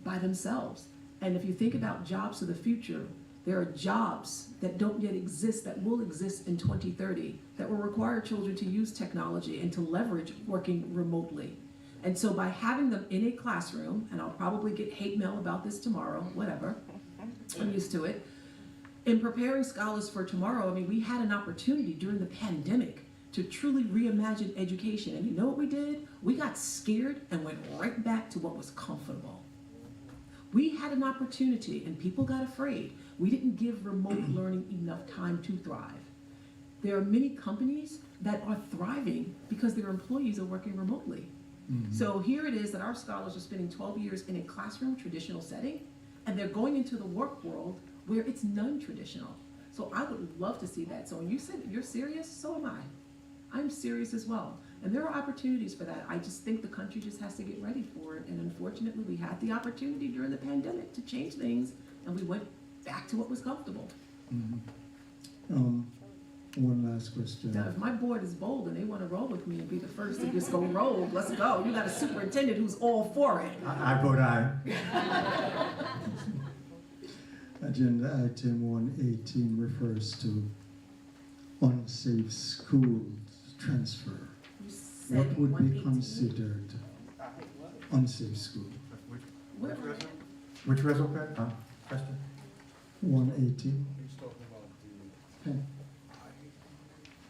by themselves. And if you think about jobs of the future, there are jobs that don't yet exist that will exist in 2030 that will require children to use technology and to leverage working remotely. And so by having them in a classroom, and I'll probably get hate mail about this tomorrow, whatever, I'm used to it. In preparing scholars for tomorrow, I mean, we had an opportunity during the pandemic to truly reimagine education. And you know what we did? We got scared and went right back to what was comfortable. We had an opportunity and people got afraid. We didn't give remote learning enough time to thrive. There are many companies that are thriving because their employees are working remotely. So here it is that our scholars are spending 12 years in a classroom traditional setting, and they're going into the work world where it's non-traditional. So I would love to see that. So when you said you're serious, so am I. I'm serious as well. And there are opportunities for that. I just think the country just has to get ready for it. And unfortunately, we had the opportunity during the pandemic to change things, and we went back to what was comfortable. One last question. Now, if my board is bold and they want to roll with me and be the first to just go rogue, let's go. You got a superintendent who's all for it. I vote aye. Agenda item 118 refers to unsafe school transfer. You said What would be 118? considered unsafe school? Which resolution? Question? 118. Okay.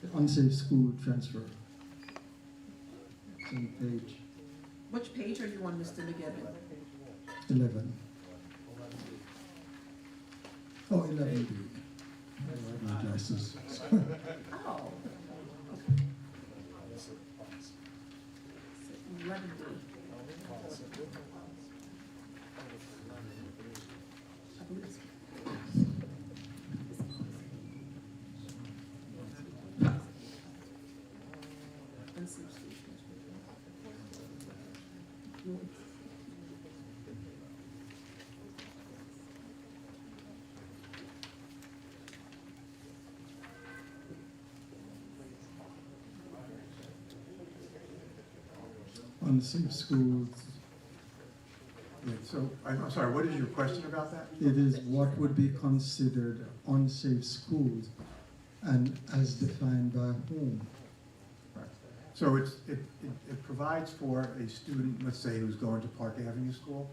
The unsafe school transfer. Same page Which page are you on, Mr. McGibbon? 11. Oh, 11B. My glasses. Oh. 11D. I believe it's- Unsafe school transfer. Unsafe schools. Yeah, so, I'm sorry, what is your question about that? It is what would be considered unsafe schools and as defined by whom? So it provides for a student, let's say, who's going to Park Avenue School,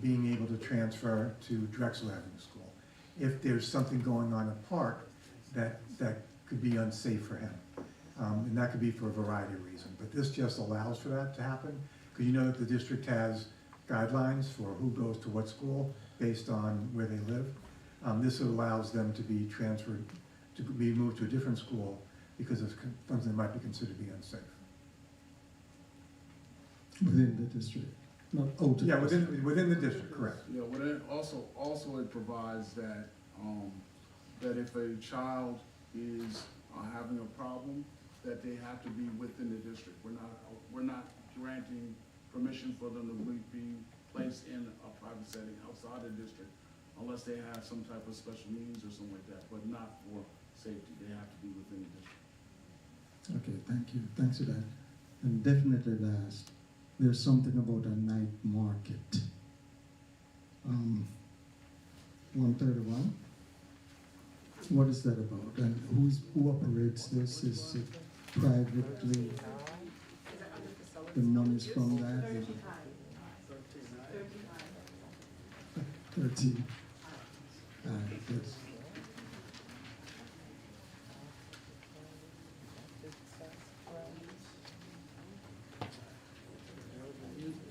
being able to transfer to Drexel Avenue School. If there's something going on at Park that could be unsafe for him. And that could be for a variety of reasons. But this just allows for that to happen, because you know that the district has guidelines for who goes to what school based on where they live. This allows them to be transferred, to be moved to a different school because of something that might be considered to be unsafe. Within the district, not out of the Yeah, district. within the district, correct. Yeah, but it also it provides that, that if a child is having a problem, that they have to be within the district. We're not granting permission for them to be placed in a private setting outside the district unless they have some type of special needs or something like that, but not for safety. They have to be within the district. Okay, thank you. Thanks for that. And definitely last, there's something about a night market. 131. What is that about? And who operates this? Is it privately? The money's from that? 13. Yes.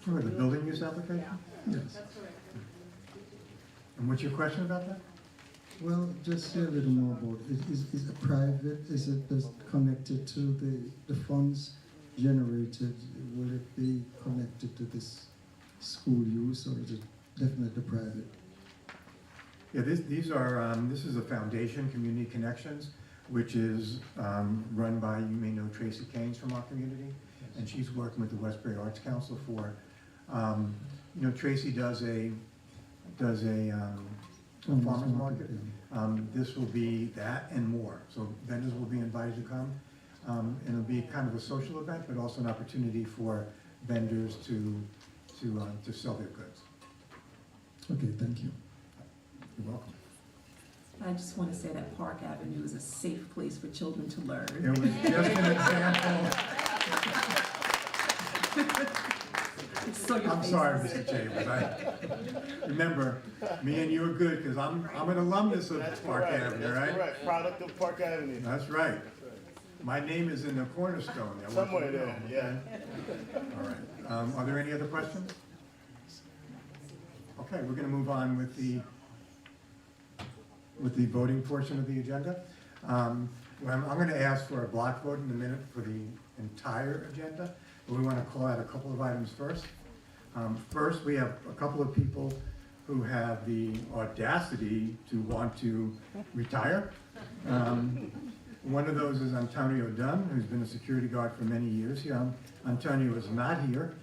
For the building use application? Yes. And what's your question about that? Well, just say a little more about it. Is it private? Is it connected to the funds generated? Will it be connected to this school use, or is it definitely private? Yeah, this is a foundation, Community Connections, which is run by, you may know Tracy Keynes from our community, and she's working with the Westbury Arts Council for, Tracy does a farmer's market. This will be that and more. So vendors will be invited to come. And it'll be kind of a social event, but also an opportunity for vendors to sell their goods. Okay, thank you. You're welcome. I just want to say that Park Avenue is a safe place for children to learn. It was just an example. I'm sorry, Mr. Chambers. Remember, me and you are good because I'm an alumnus of Park Avenue, right? That's correct. Product of Park Avenue. That's right. My name is in the cornerstone there. Somewhere there, yeah. All right. Are there any other questions? Okay, we're going to move on with the voting portion of the agenda. I'm going to ask for a block vote in a minute for the entire agenda, but we want to call out a couple of items first. First, we have a couple of people who have the audacity to want to retire. One of those is Antonio Dunn, who's been a security guard for many years here. Antonio is not here.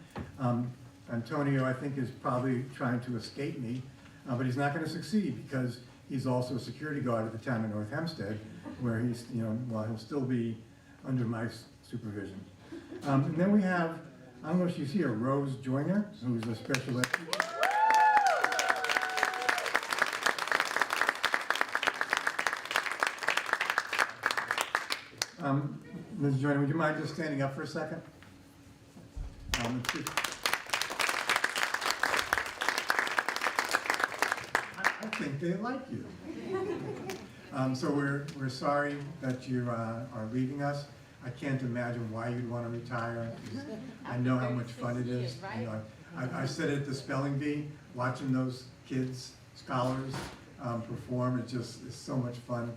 Antonio, I think, is probably trying to escape me, but he's not going to succeed because he's also a security guard at the town of North Hempstead, where he's, well, he'll still be under my supervision. And then we have, I don't know if you see Rose Joyner, who's a special ed teacher. Ms. Joyner, would you mind just standing up for a second? I think they like you. So we're sorry that you are leaving us. I can't imagine why you'd want to retire. I know how much fun it is. I said it at the spelling bee, watching those kids, scholars, perform. It's so much fun.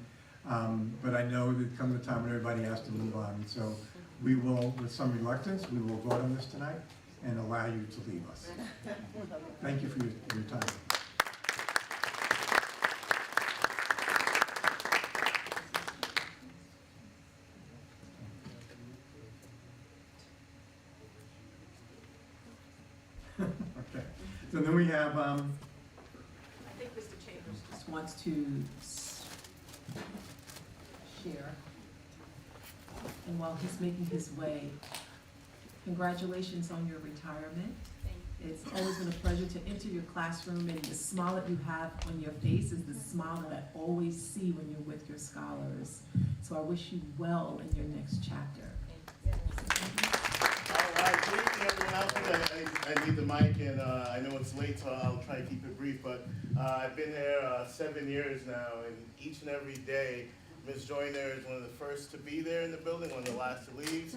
But I know that comes a time when everybody has to move on. So we will, with some reluctance, we will vote on this tonight and allow you to leave us. Thank you for your time. Okay. So then we have, I think Mr. Chambers just wants to share. And while he's making his way, congratulations on your retirement. It's always been a pleasure to enter your classroom, and the smile that you have on your face is the smile that I always see when you're with your scholars. So I wish you well in your next chapter. All right, briefly, everyone else, I need the mic, and I know it's late, so I'll try to keep it brief, but I've been there 7 years now, and each and every day, Ms. Joyner is one of the first to be there in the building, one of the last to leave.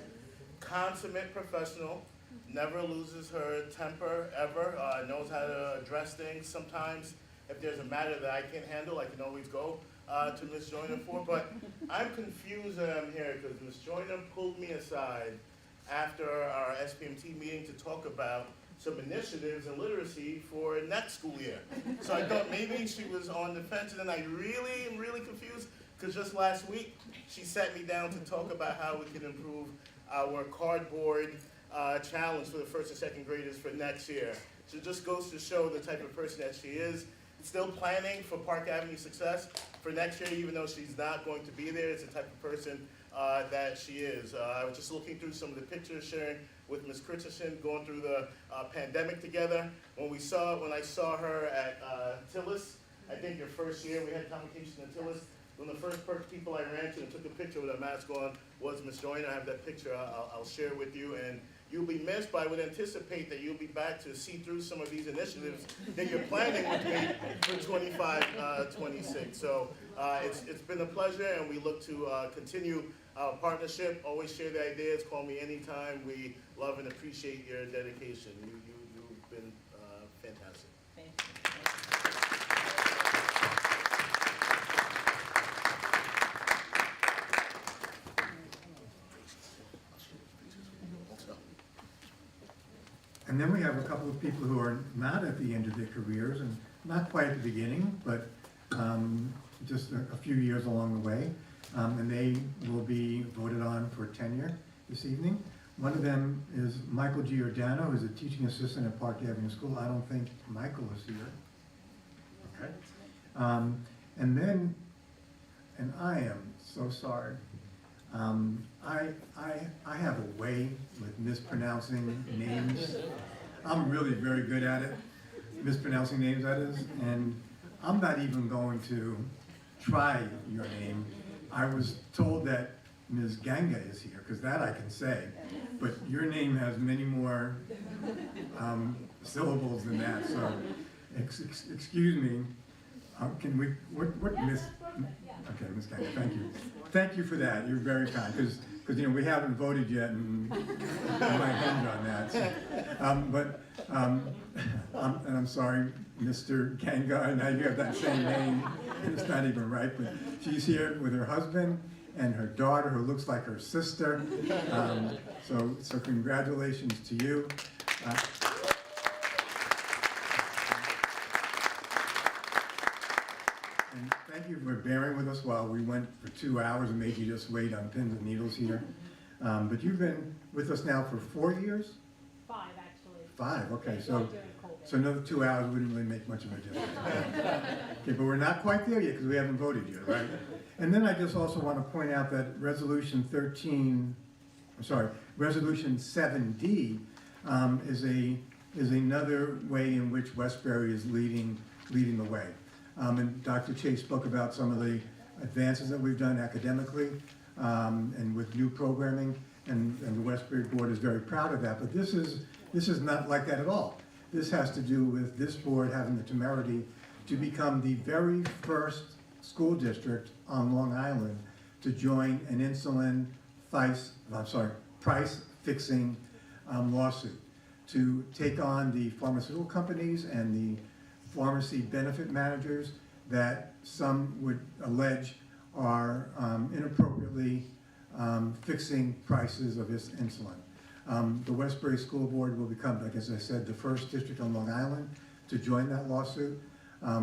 Consummate professional, never loses her temper, ever, knows how to address things. Sometimes, if there's a matter that I can't handle, I can always go to Ms. Joyner for, but I'm confused that I'm here, because Ms. Joyner pulled me aside after our SPMT meeting to talk about some initiatives in literacy for next school year. So I thought maybe she was on the fence, and then I really am really confused, because just last week, she sat me down to talk about how we can improve our cardboard challenge for the first and second graders for next year. So it just goes to show the type of person that she is. Still planning for Park Avenue success for next year, even though she's not going to be there. It's the type of person that she is. I was just looking through some of the pictures, sharing with Ms. Christensen, going through the pandemic together. When I saw her at Tillis, I think your first year we had convocation at Tillis, one of the first people I ran to and took a picture with a mask on was Ms. Joyner. I have that picture I'll share with you, and you'll be missed, but I would anticipate that you'll be back to see through some of these initiatives that you're planning with me for 25, 26. So it's been a pleasure, and we look to continue our partnership. Always share the ideas, call me anytime. We love and appreciate your dedication. You've been fantastic. Thank you. and then we have a couple of people who are not at the end of their careers, and not quite at the beginning, but just a few years along the way. And they will be voted on for tenure this evening. One of them is Michael Giordano, who's a teaching assistant at Park Avenue School. I don't think Michael is here. Okay. And I am so sorry. I have a way with mispronouncing names. I'm really very good at it, mispronouncing names, that is, and I'm not even going to try your name. I was told that Ms. Ganga is here, because that I can say, but your name has many more syllables than that, so excuse me. Can we, what Miss, okay, Ms. Ganga, thank you. Thank you for that, you're very kind, because we haven't voted yet, and I might hinge on that. So. And I'm sorry, Mr. Ganga, now you have that same name, it's not even right, but she's here with her husband and her daughter, who looks like her sister. So congratulations to you. And thank you for bearing with us while we went for 2 hours and made you just wait on pins and needles here. But you've been with us now for 4 years? 5, actually. 5, okay, so another 2 hours wouldn't really make much of a difference. Okay, but we're not quite there yet because we haven't voted yet, right? And then I just also want to point out that Resolution 7D is another way in which Westbury is leading the way. And Dr. Chase spoke about some of the advances that we've done academically and with new programming, and the Westbury Board is very proud of that. But this is not like that at all. This has to do with this board having the temerity to become the very first school district on Long Island to join an insulin price fixing lawsuit, to take on the pharmaceutical companies and the pharmacy benefit managers that some would allege are inappropriately fixing prices of this insulin. The Westbury School Board will become, like as I said, the first district on Long Island to join that lawsuit.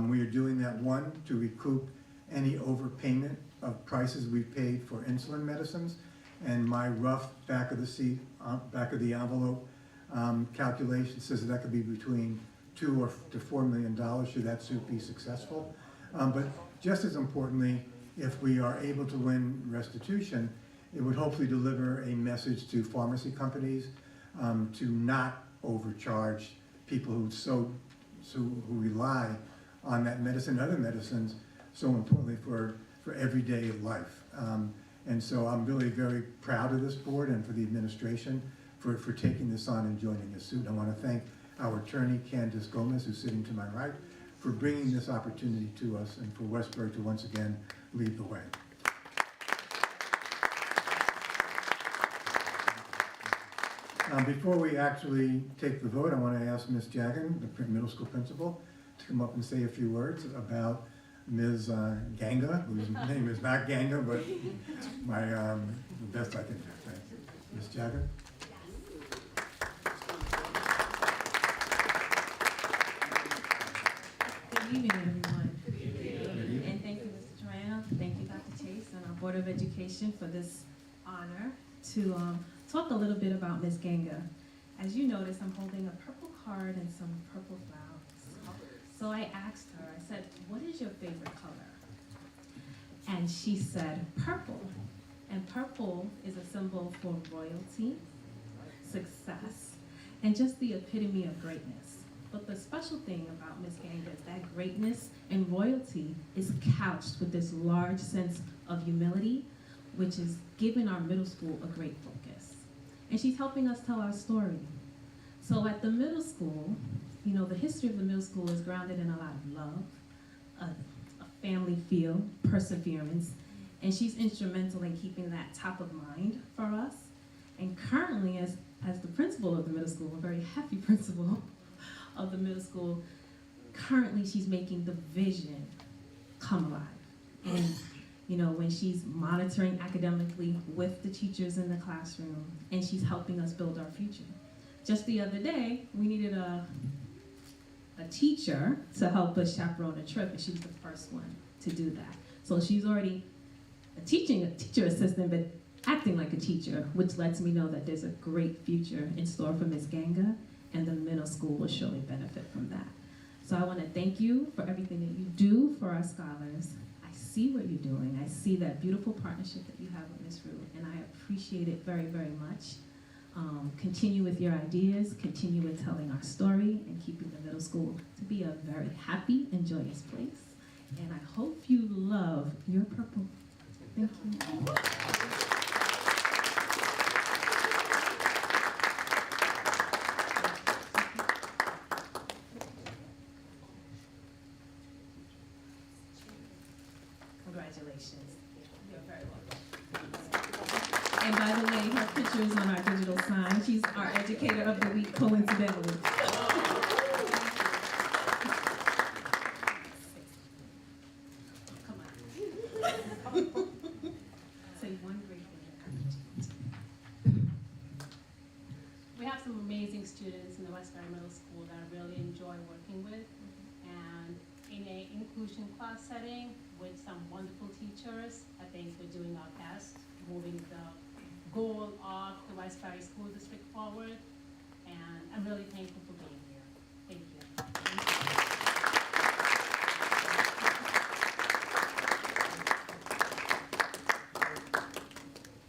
We are doing that, one, to recoup any overpayment of prices we've paid for insulin medicines, and my rough back of the envelope calculation says that could be between $2 to $4 million should that suit be successful. But just as importantly, if we are able to win restitution, it would hopefully deliver a message to pharmacy companies to not overcharge people who rely on that medicine, other medicines, so importantly for everyday life. And so I'm really very proud of this board and for the administration for taking this on and joining this suit. I want to thank our attorney, Candace Gomez, who's sitting to my right, for bringing this opportunity to us and for Westbury to once again lead the way. Before we actually take the vote, I want to ask Ms. Jagan, the middle school principal, to come up and say a few words about Ms. Ganga, whose name is not Ganga, but the best I can do. Thank you. Ms. Jagan? Good evening, everyone. And thank you, Mr. Triano. Thank you, Dr. Chase, and our Board of Education for this honor to talk a little bit about Ms. Ganga. As you notice, I'm holding a purple card and some purple flowers. So I asked her, I said, what is your favorite color? And she said, purple. And purple is a symbol for royalty, success, and just the epitome of greatness. But the special thing about Ms. Ganga is that greatness and royalty is couched with this large sense of humility, which is giving our middle school a great focus. And she's helping us tell our story. So at the middle school, you know, the history of the middle school is grounded in a lot of love, a family feel, perseverance, and she's instrumental in keeping that top of mind for us. And currently, as the principal of the middle school, a very happy principal of the middle school, currently she's making the vision come alive. And you know, when she's monitoring academically with the teachers in the classroom, and she's helping us build our future. Just the other day, we needed a teacher to help us chaperone a trip, and she was the first one to do that. So she's already a teacher assistant, but acting like a teacher, which lets me know that there's a great future in store for Ms. Ganga, and the middle school will surely benefit from that. So I want to thank you for everything that you do for our scholars. I see what you're doing. I see that beautiful partnership that you have with Ms. Rue, and I appreciate it very, very much. Continue with your ideas, continue with telling our story, and keeping the middle school to be a very happy and joyous place. And I hope you love your purple. Thank you. Congratulations. You're very welcome. And by the way, her picture is on our digital sign. She's our educator of the week, coincidentally. Come on. Say one great thing. We have some amazing students in the Westbury Middle School that I really enjoy working with. And in an inclusion class setting with some wonderful teachers, I think we're doing our best, moving the goal of the Westbury School District forward. And I'm really thankful for being here. Thank you.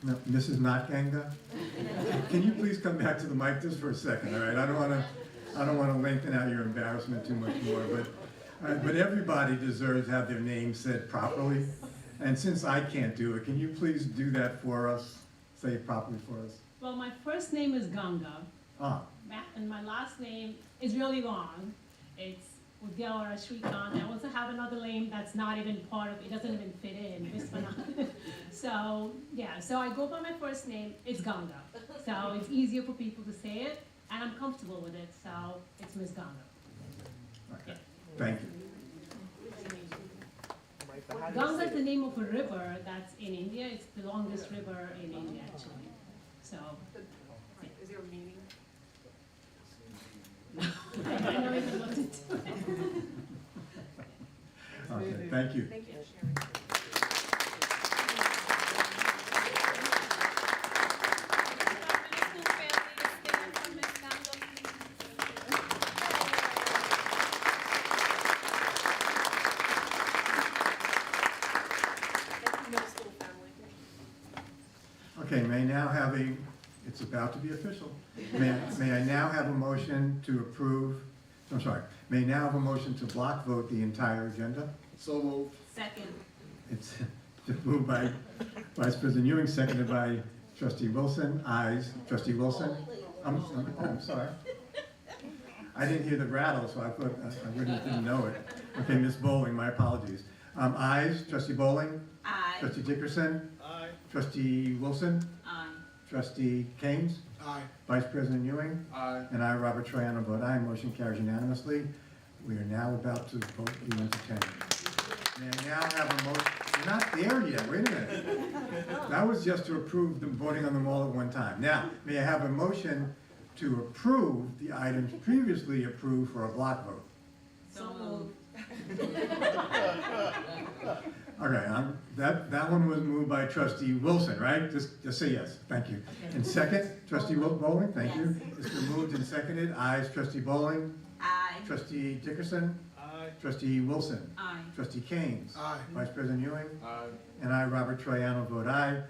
No, Mrs. Not Ganga? Can you please come back to the mic just for a second, all right? I don't wanna lengthen out your embarrassment too much more, but everybody deserves to have their name said properly. And since I can't do it, can you please do that for us? Say it properly for us. Well, my first name is Ganga, Ah, and my last name is really long. It's Udgyawara Shrikant. I also have another name that's not even part of, it doesn't even fit in, Viswanath. So, yeah, so I go by my first name, it's Ganga. So it's easier for people to say it, and I'm comfortable with it, so it's Miss Ganga. okay, thank you. Ganga is the name of a river that's in India. It's the longest river in India, actually. So, Is there a meaning? I don't even looked into it. Okay, thank you. Thank you for sharing. Okay, may I now have it's about to be official. May I now have a motion to approve, I'm sorry, may I now have a motion to block vote the entire agenda? So moved. Second. It's moved by Vice President Ewing, seconded by Trustee Wilson. Ayes. Trustee Wilson? I'm sorry. I didn't hear the rattle, so I thought I really didn't know it. Okay, Ms. Bowling, my apologies. Ayes. Trustee Bowling? Aye. Trustee Dickerson? Aye. Trustee Wilson? Aye. Trustee Keynes? Aye. Vice President Ewing? Aye. And I, Robert Troiano, vote aye. Motion carries unanimously. We are now about to vote the entertainment. May I now have a motion? We're not there yet. Wait a minute. That was just to approve them voting on them all at one time. Now, may I have a motion to approve the items previously approved for a block vote? So moved. Okay, that one was moved by Trustee Wilson, right? Just say yes. Thank you. And second, Trustee Bowling, thank you. It's been moved and seconded. Ayes. Trustee Bowling? Aye. Trustee Dickerson? Aye. Trustee Wilson? Aye. Trustee Keynes? Aye. Vice President Ewing? Aye. And I, Robert Troiano, vote aye.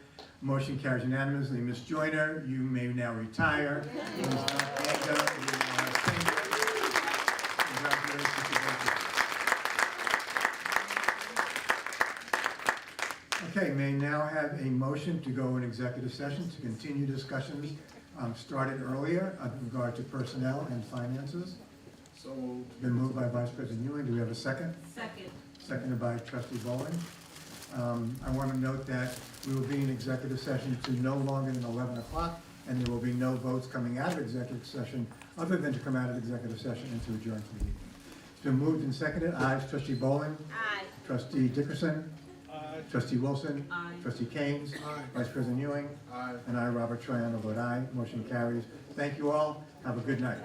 Motion carries unanimously. Ms. Joyner, you may now retire. Ms. Naganga, you are senior. Congratulations to both of you. Okay, may I now have a motion to go in executive session to continue discussions started earlier in regard to personnel and finances. So moved. Been moved by Vice President Ewing. Do we have a second? Second. Seconded by Trustee Bowling. I want to note that we will be in executive session to no longer than 11 o'clock, and there will be no votes coming out of executive session other than to come out of executive session and to adjourn for the evening. It's been moved and seconded. Ayes. Trustee Bowling? Aye. Trustee Dickerson? Aye. Trustee Wilson? Aye. Trustee Keynes? Aye. Vice President Ewing? Aye. And I, Robert Troiano, vote aye. Motion carries. Thank you all. Have a good night.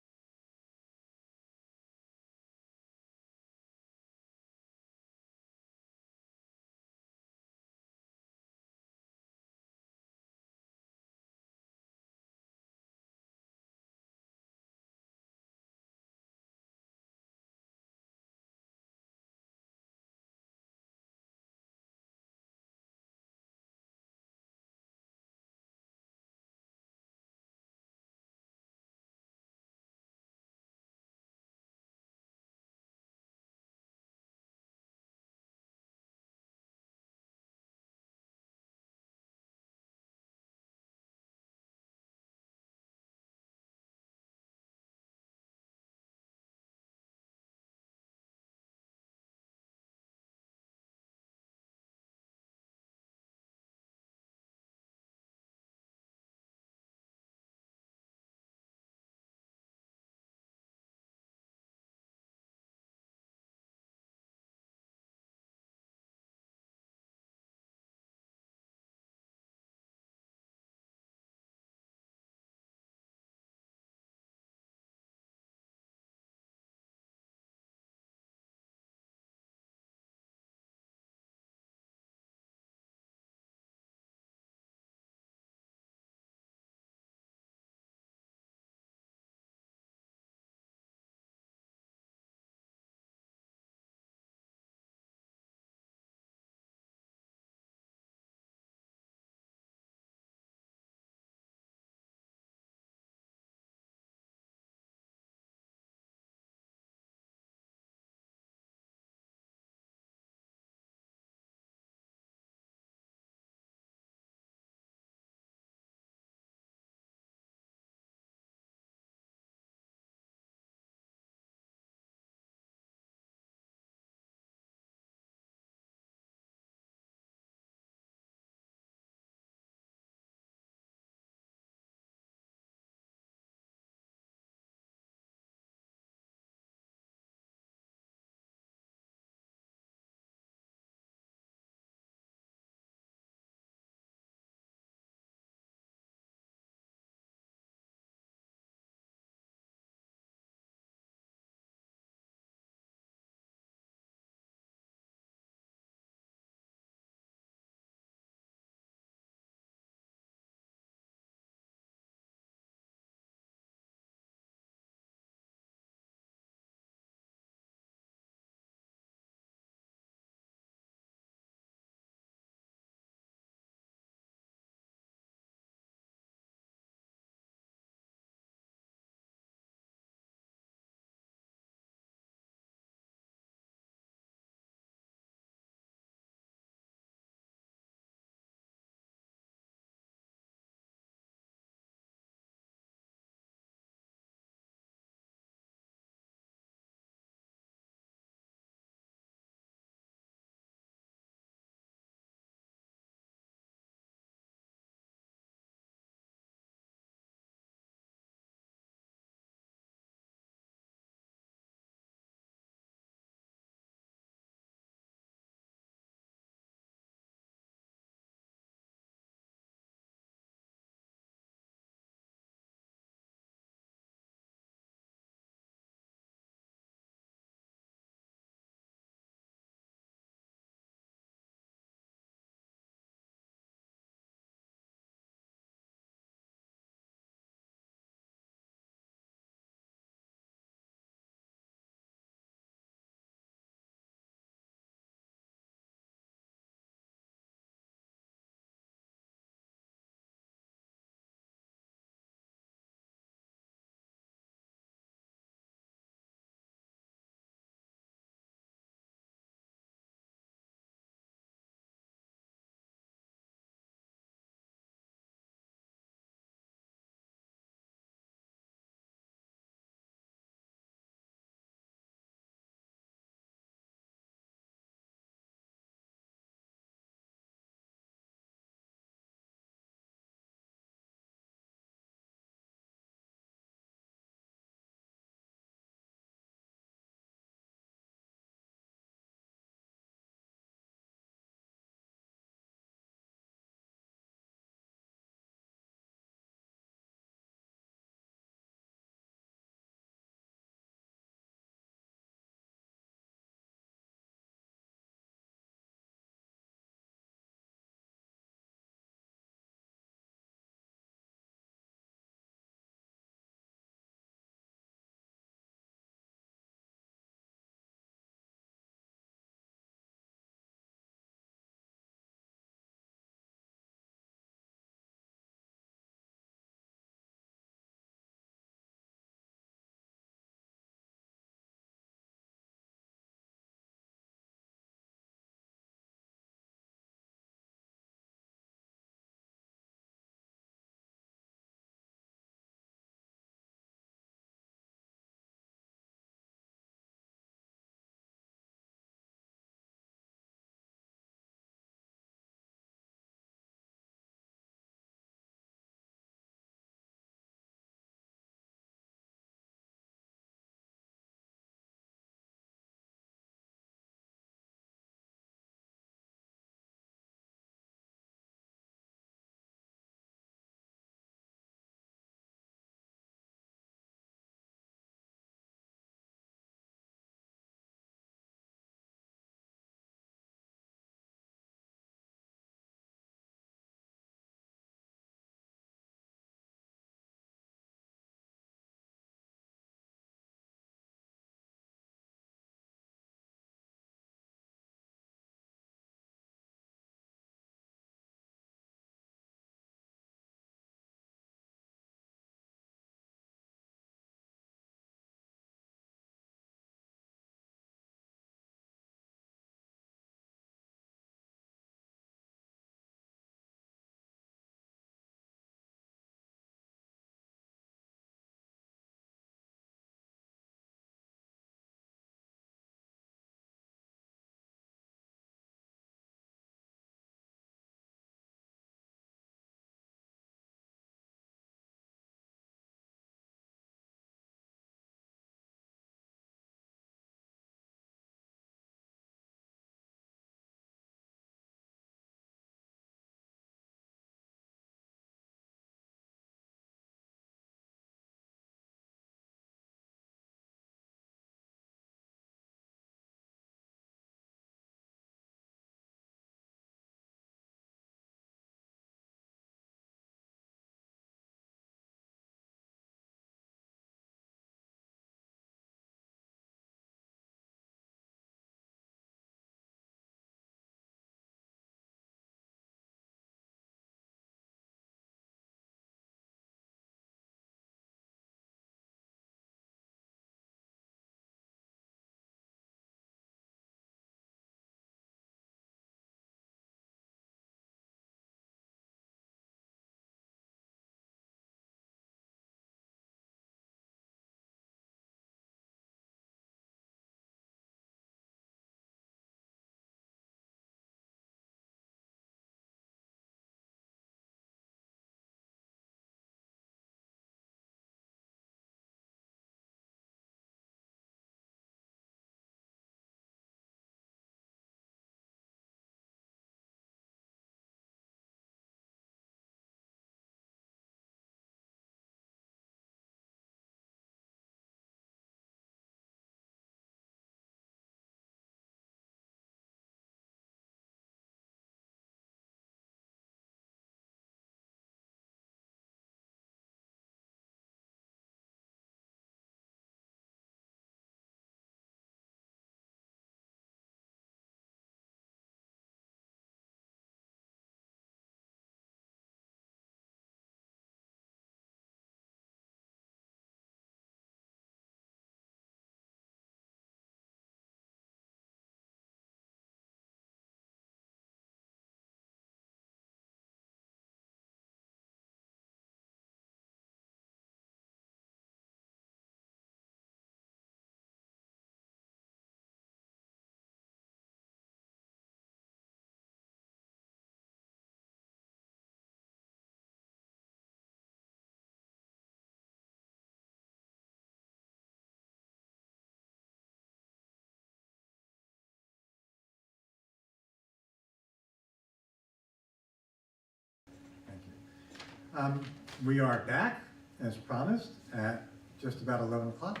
We are back, as promised, at just about 11 o'clock.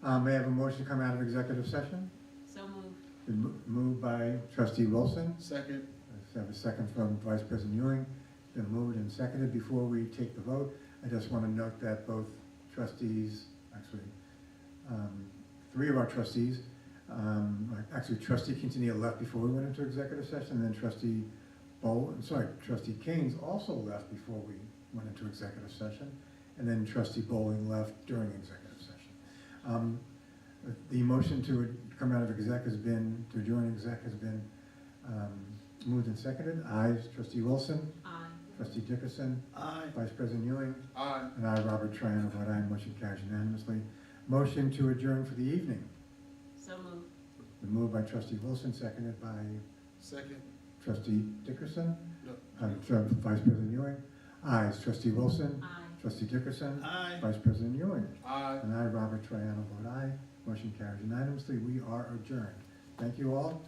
May I have a motion to come out of executive session? So moved. Been moved by trustee Wilson. Second. I have a second from Vice President Ewing. Been moved and seconded. Before we take the vote, I just want to note that both trustees, actually, three of our trustees, actually trustee Quintanilla left before we went into executive session, and then trustee Keynes also left before we went into executive session, and then trustee Bowling left during executive session. The motion to come out of exec has been, to join exec has been moved and seconded. Ayes, trustee Wilson. Aye. Trustee Dickerson. Aye. Vice President Ewing. Aye. And I, Robert Triano, vote aye. Motion carries unanimously. Motion to adjourn for the evening. So moved. Been moved by trustee Wilson, seconded by Second. trustee Dickerson. No. Vice President Ewing. Ayes, trustee Wilson. Aye. Trustee Dickerson. Aye. Vice President Ewing. Aye. And I, Robert Triano, vote aye. Motion carries unanimously. We are adjourned. Thank you all.